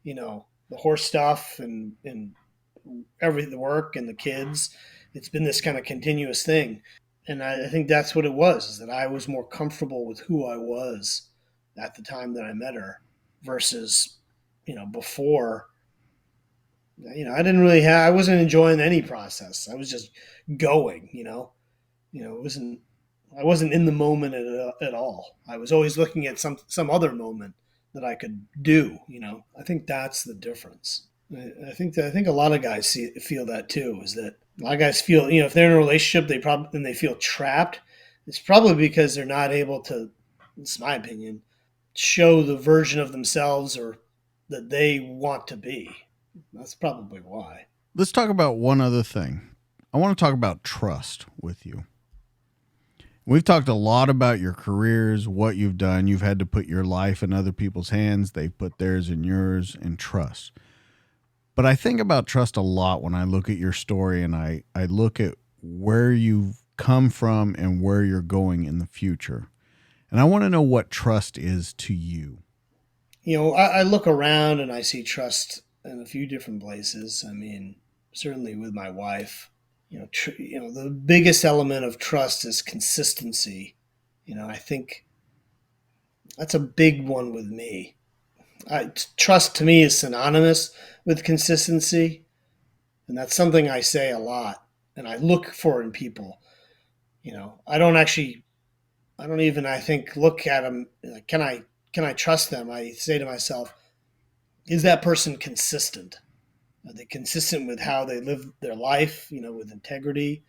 the horse stuff and the work and the kids. It's been this kind of continuous thing. And I think that's what it was, is that I was more comfortable with who I was at the time that I met her versus, before. I didn't really I wasn't enjoying any process. I was just going, it wasn't, I wasn't in the moment at all. I was always looking at some other moment that I could do, I think that's the difference. I think a lot of guys feel that too. Is that a lot of guys feel, if they're in a relationship, they feel trapped. It's probably because they're not able to, it's my opinion, show the version of themselves or that they want to be. That's probably why. Let's talk about one other thing. I want to talk about trust with you. We've talked a lot about your careers, what you've done. You've had to put your life in other people's hands. They've put theirs in yours, and trust. But I think about trust a lot when I look at your story and I look at where you've come from and where you're going in the future. And I want to know what trust is to you. I look around and I see trust in a few different places. I mean, certainly with my wife. The biggest element of trust is consistency. I think that's a big one with me. Trust to me is synonymous with consistency, and that's something I say a lot, and I look for in people. I don't even, I think, look at them. Like, can I trust them? I say to myself, is that person consistent? Are they consistent with how they live their life? With integrity.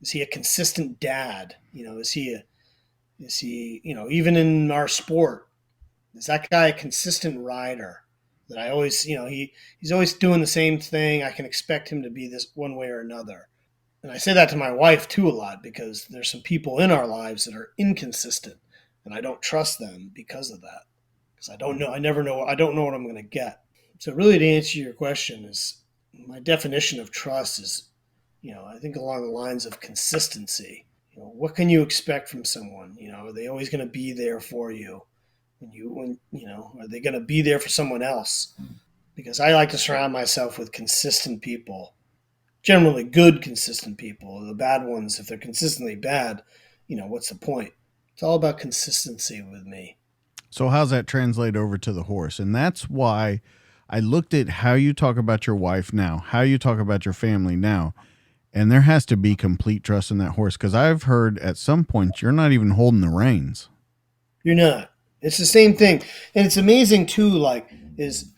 Is he a consistent dad? Is he even in our sport? Is that guy a consistent rider? That I always, he's always doing the same thing. I can expect him to be this one way or another. And I say that to my wife too a lot because there's some people in our lives that are inconsistent, and I don't trust them because of that. Because I don't know, I never know, I don't know what I'm going to get. So really, to answer your question, is my definition of trust is, I think along the lines of consistency. What can you expect from someone? Are they always going to be there for you? Are they going to be there for someone else? Because I like to surround myself with consistent people, generally good, consistent people. The bad ones, if they're consistently bad, what's the point? It's all about consistency with me. So how's that translate over to the horse? And that's why I looked at how you talk about your wife now, how you talk about your family now, and there has to be complete trust in that horse because I've heard at some point you're not even holding the reins. You're not. It's the same thing. And it's amazing too, like, as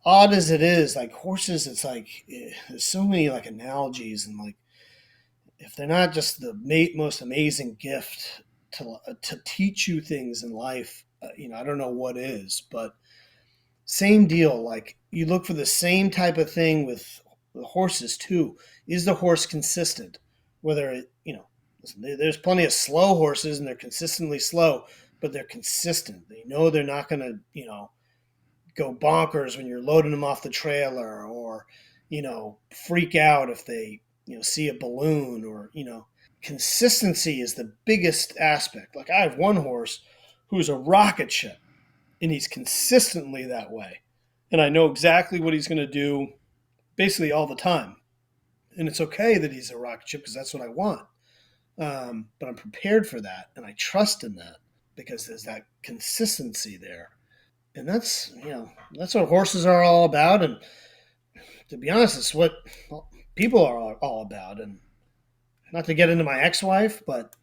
odd as it is, like horses, it's like there's so many like analogies, and like if they're not just the most amazing gift to teach you things in life, I don't know what is, but same deal. Like you look for the same type of thing with the horses too. Is the horse consistent? Whether listen, there's plenty of slow horses and they're consistently slow, but they're consistent. They know they're not going to, go bonkers when you're loading them off the trailer, or, freak out if they, see a balloon, or, consistency is the biggest aspect. Like I have one horse who's a rocket ship, and he's consistently that way. And I know exactly what he's going to do basically all the time. And it's okay that he's a rocket ship because that's what I want. But I'm prepared for that, and I trust in that because there's that consistency there. And that's what horses are all about. And to be honest, it's what people are all about. And not to get into my ex-wife, but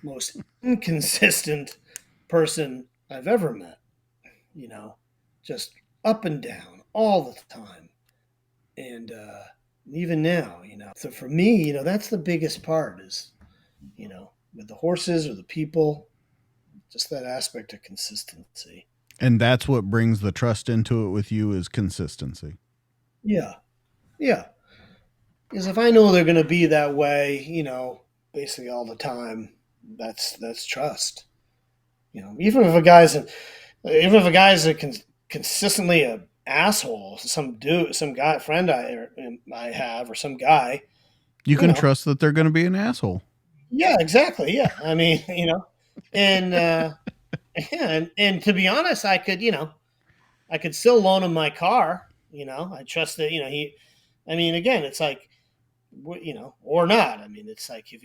most inconsistent person I've ever met. You know, just up and down all the time. And even now, So for me, that's the biggest part is, with the horses or the people, just that aspect of consistency. And that's what brings the trust into it with you is consistency. Yeah. Yeah. Because if I know they're going to be that way, basically all the time, that's trust. Even if a guy's consistently a asshole, some dude, some guy, friend I have, or some guy, You you can know, trust that they're going to be an asshole. yeah, exactly, yeah. I mean, and yeah, and to be honest, I could still loan him my car. I trust that. He. I mean, again, it's like, or not. I mean, it's like if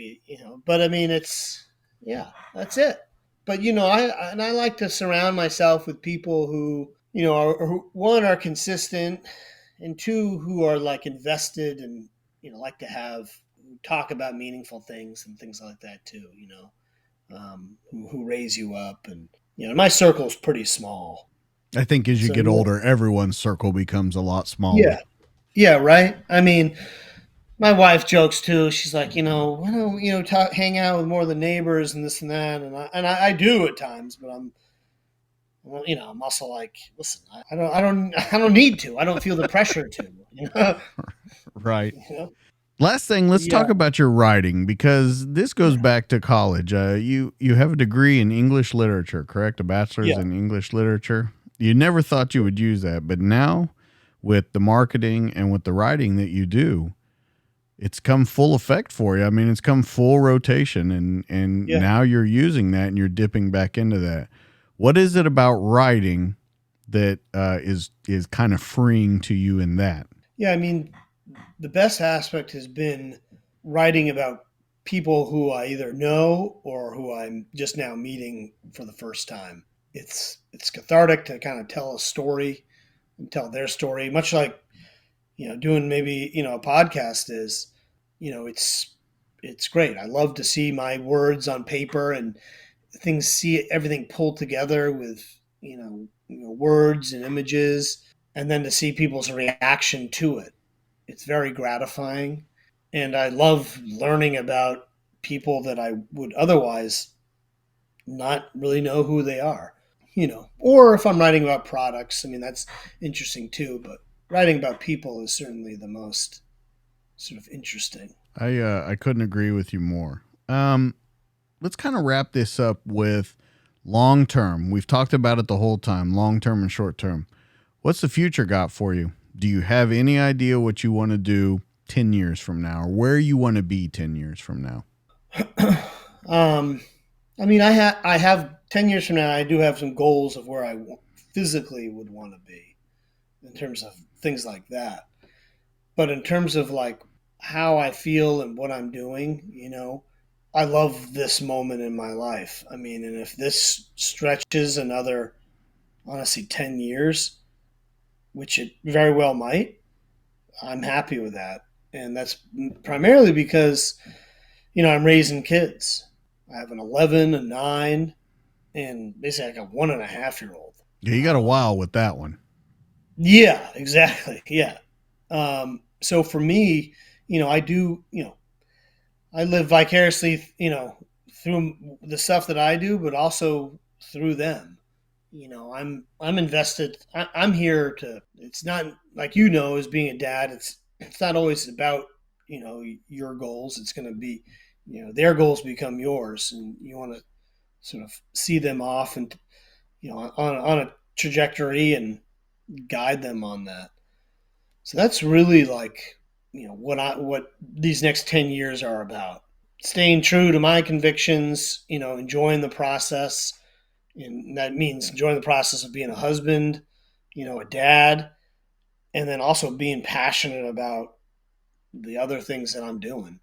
but I mean, it's yeah, that's it. But I like to surround myself with people who who, one, are consistent, and two, who are like invested and like to have talk about meaningful things and things like that too. Who raise you up, and my circle is pretty small. I think as you So get older, everyone's circle becomes a lot smaller. yeah, yeah, right. I mean, my wife jokes too. She's like, why don't hang out with more of the neighbors and this and that, and I do at times, but well, I'm also like, listen, I don't need to. I don't feel the pressure to. Right. You know? Last thing, let's Yeah, talk about your writing because this goes yeah, back to college. You have a degree in English literature, correct? A bachelor's yeah, in English literature. You never thought you would use that, but now with the marketing and with the writing that you do, it's come full effect for you. I mean, it's come full rotation, and yeah, now you're using that and you're dipping back into that. What is it about writing that is kind of freeing to you in that? yeah. I mean, the best aspect has been writing about people who I either know or who I'm just now meeting for the first time. It's cathartic to kind of tell a story and tell their story, much like doing maybe a podcast is. It's great. I love to see my words on paper and see everything pulled together with words and images, and then to see people's reaction to it. It's very gratifying, and I love learning about people that I would otherwise not really know who they are. Or if I'm writing about products, I mean that's interesting too. But writing about people is certainly the most sort of interesting. I couldn't agree with you more. Let's kind of wrap this up with long term. We've talked about it the whole time, long term and short term. What's the future got for you? Do you have any idea what you want to do 10 years from now, or where you want to be 10 years from now? um, I mean, I have 10 years from now. I do have some goals of where physically would want to be in terms of things like that. But in terms of like how I feel and what I'm doing, I love this moment in my life. I mean, and if this stretches another, honestly, 10 years, which it very well might, I'm happy with that. And that's primarily because, I'm raising kids. I have an 11, a 9, and basically like a 1.5 year old. Yeah, you got a while with that one. Yeah, exactly. Yeah. So for me, I do, I live vicariously, through the stuff that I do, but also through them. I'm invested. I'm here to. It's not like as being a dad. It's not always about your goals. It's going to be their goals become yours, and you want to sort of see them off and on a trajectory and guide them on that. So that's really like what these next 10 years are about. Staying true to my convictions, enjoying the process, and that means enjoying the process of being a husband, a dad, and then also being passionate about the other things that I'm doing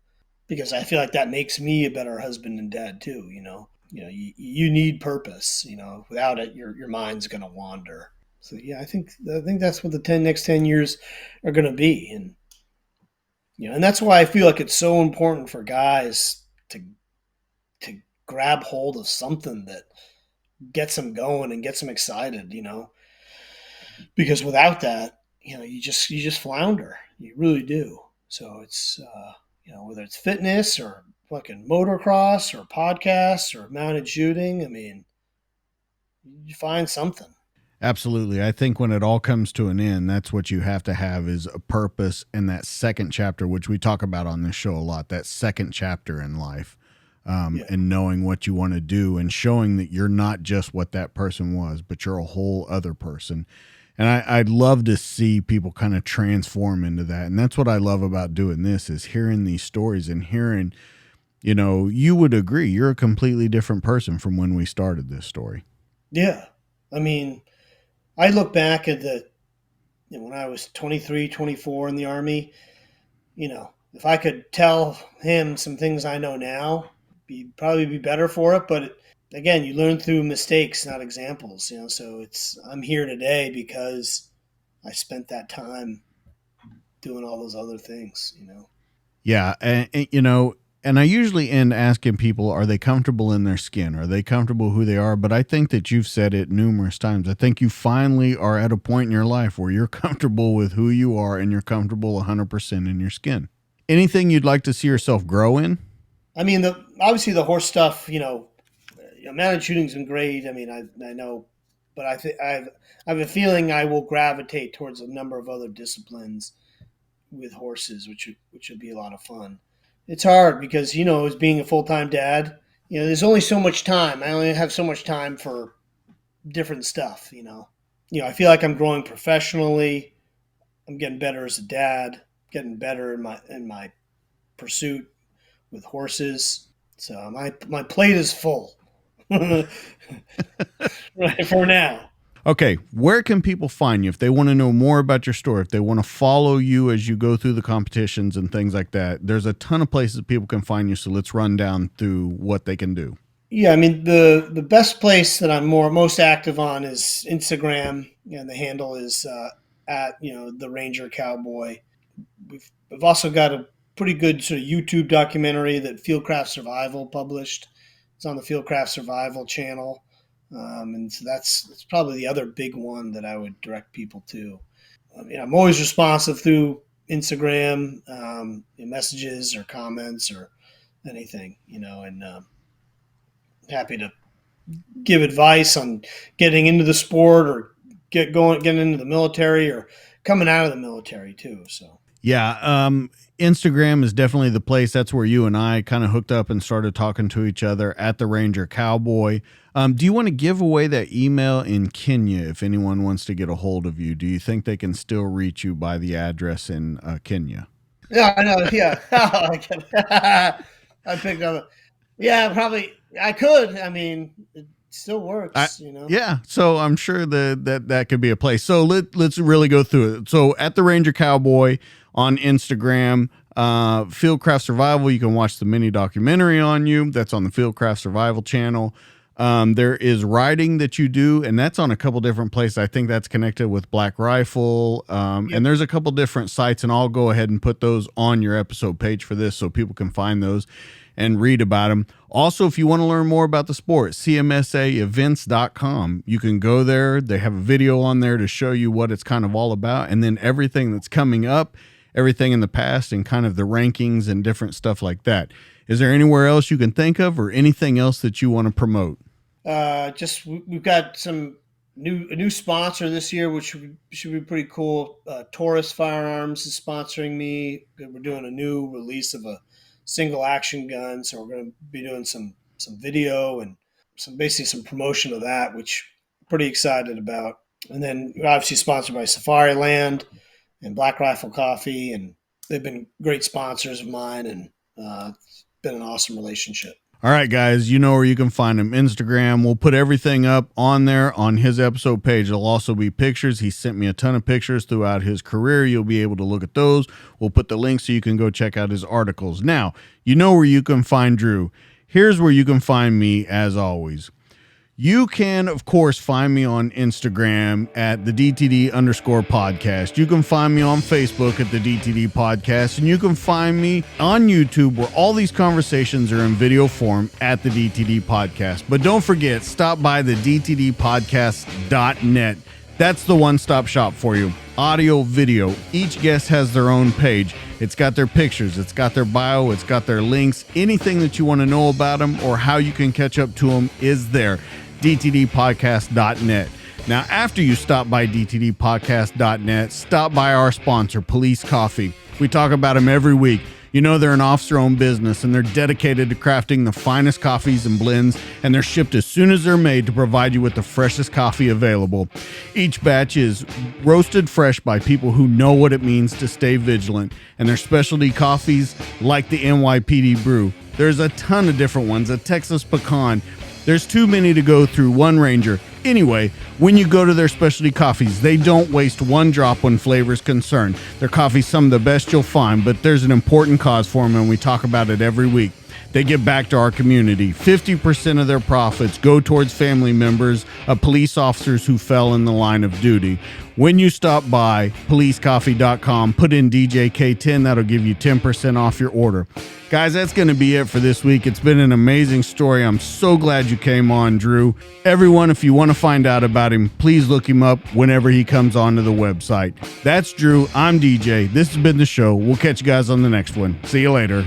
because I feel like that makes me a better husband and dad too. You need purpose. Without it, your mind's going to wander. So yeah, I think that's what the next 10 years are going to be, and that's why I feel like it's so important for guys to grab hold of something that gets them going and gets them excited. Because without that, you just flounder. You really do. So it's whether it's fitness or fucking motocross or podcasts or mounted shooting. I mean, you find something. Absolutely. I think when it all comes to an end, that's what you have to have is a purpose and that second chapter, which we talk about on this show a lot, that second chapter in life, Yeah, and knowing what you want to do and showing that you're not just what that person was, but you're a whole other person. And I'd love to see people kind of transform into that. And that's what I love about doing this is hearing these stories and hearing, you would agree you're a completely different person from when we started this story. yeah. I mean, I look back at when I was 23, 24 in the army. If I could tell him some things I know now, probably be better for it. But again, you learn through mistakes, not examples. So I'm here today because I spent that time doing all those other things. Yeah, and I usually end asking people, are they comfortable in their skin? Are they comfortable who they are? But I think that you've said it numerous times. I think you finally are at a point in your life where you're comfortable with who you are and you're comfortable 100% in your skin. Anything you'd like to see yourself grow in? I mean, obviously the horse stuff. Mounted shooting's been great. I mean, I know, but I think I have a feeling I will gravitate towards a number of other disciplines with horses, which would be a lot of fun. It's hard because as being a full time dad, there's only so much time. I only have so much time for different stuff. I feel like I'm growing professionally. I'm getting better as a dad. Getting better in my pursuit with horses. So my plate is full right for now. Okay, where can people find you if they want to know more about your story, if they want to follow you as you go through the competitions and things like that? There's a ton of places people can find you, so let's run down through what they can do. Yeah, I mean the best place that I'm most active on is Instagram, and the handle is at the Ranger Cowboy. We've also got a pretty good sort of YouTube documentary that Fieldcraft Survival published. It's on the Fieldcraft Survival channel, and so that's probably the other big one that I would direct people to. I'm always responsive through Instagram, messages or comments or anything, and happy to give advice on getting into the sport or getting into the military or coming out of the military too. So Yeah. Instagram is definitely the place. That's where you and I kind of hooked up and started talking to each other at the Ranger Cowboy. Do you want to give away that email in Kenya if anyone wants to get a hold of you? Do you think they can still reach you by the address in Kenya? Yeah, I know. Yeah, I picked up. Yeah, probably I could. I mean, it still I, works. yeah, so I'm sure that could be a place. So let's really go through it. So at the Ranger Cowboy on Instagram, Fieldcraft Survival, you can watch the mini documentary on you. That's on the Fieldcraft Survival channel. There is writing that you do, and that's on a couple different places. I think that's connected with Black Rifle. Yep. And there's a couple different sites, and I'll go ahead and put those on your episode page for this so people can find those and read about them. Also, if you want to learn more about the sport, cmsaevents.com. You can go there. They have a video on there to show you what it's kind of all about, and then everything that's coming up, everything in the past, and kind of the rankings and different stuff like that. Is there anywhere else you can think of or anything else that you want to promote? Just we've got a new sponsor this year, which should be pretty cool. Taurus Firearms is sponsoring me. We're doing a new release of a single action gun, so we're going to be doing some video and basically some promotion of that, which I'm pretty excited about. And then we're obviously sponsored by Safari Land and Black Rifle Coffee, and they've been great sponsors of mine, and it's been an awesome relationship. All right, guys, you know where you can find him. Instagram. We'll put everything up on there on his episode page. There'll also be pictures. He sent me a ton of pictures throughout his career. You'll be able to look at those. We'll put the link so you can go check out his articles. Now, you know where you can find Drew. Here's where you can find me, as always. You can, of course, find me on Instagram at the DTD_podcast. You can find me on Facebook at the DTD podcast, and you can find me on YouTube where all these conversations are in video form at the DTD podcast. But don't forget, stop by the DTDpodcast.net. That's the one-stop shop for you. Audio, video. Each guest has their own page. It's got their pictures. It's got their bio. It's got their links. Anything that you want to know about them or how you can catch up to them is there. DTDpodcast.net. Now, after you stop by DTDpodcast.net, stop by our sponsor, Police Coffee. We talk about them every week. You know they're an officer-owned business, and they're dedicated to crafting the finest coffees and blends, and they're shipped as soon as they're made to provide you with the freshest coffee available. Each batch is roasted fresh by people who know what it means to stay vigilant, and their specialty coffees, like the NYPD Brew. There's a ton of different ones, a Texas Pecan. There's too many to go through, one Ranger. Anyway, when you go to their specialty coffees, they don't waste one drop when flavor is concerned. Their coffee's some of the best you'll find, but there's an important cause for them, and we talk about it every week. They give back to our community. 50% of their profits go towards family members of police officers who fell in the line of duty. When you stop by policecoffee.com, put in DJK10, that'll give you 10% off your order. Guys, that's going to be it for this week. It's been an amazing story. I'm so glad you came on, Drew. Everyone, if you want to find out about him, please look him up whenever he comes onto the website. That's Drew. I'm DJ. This has been the show. We'll catch you guys on the next one. See you later.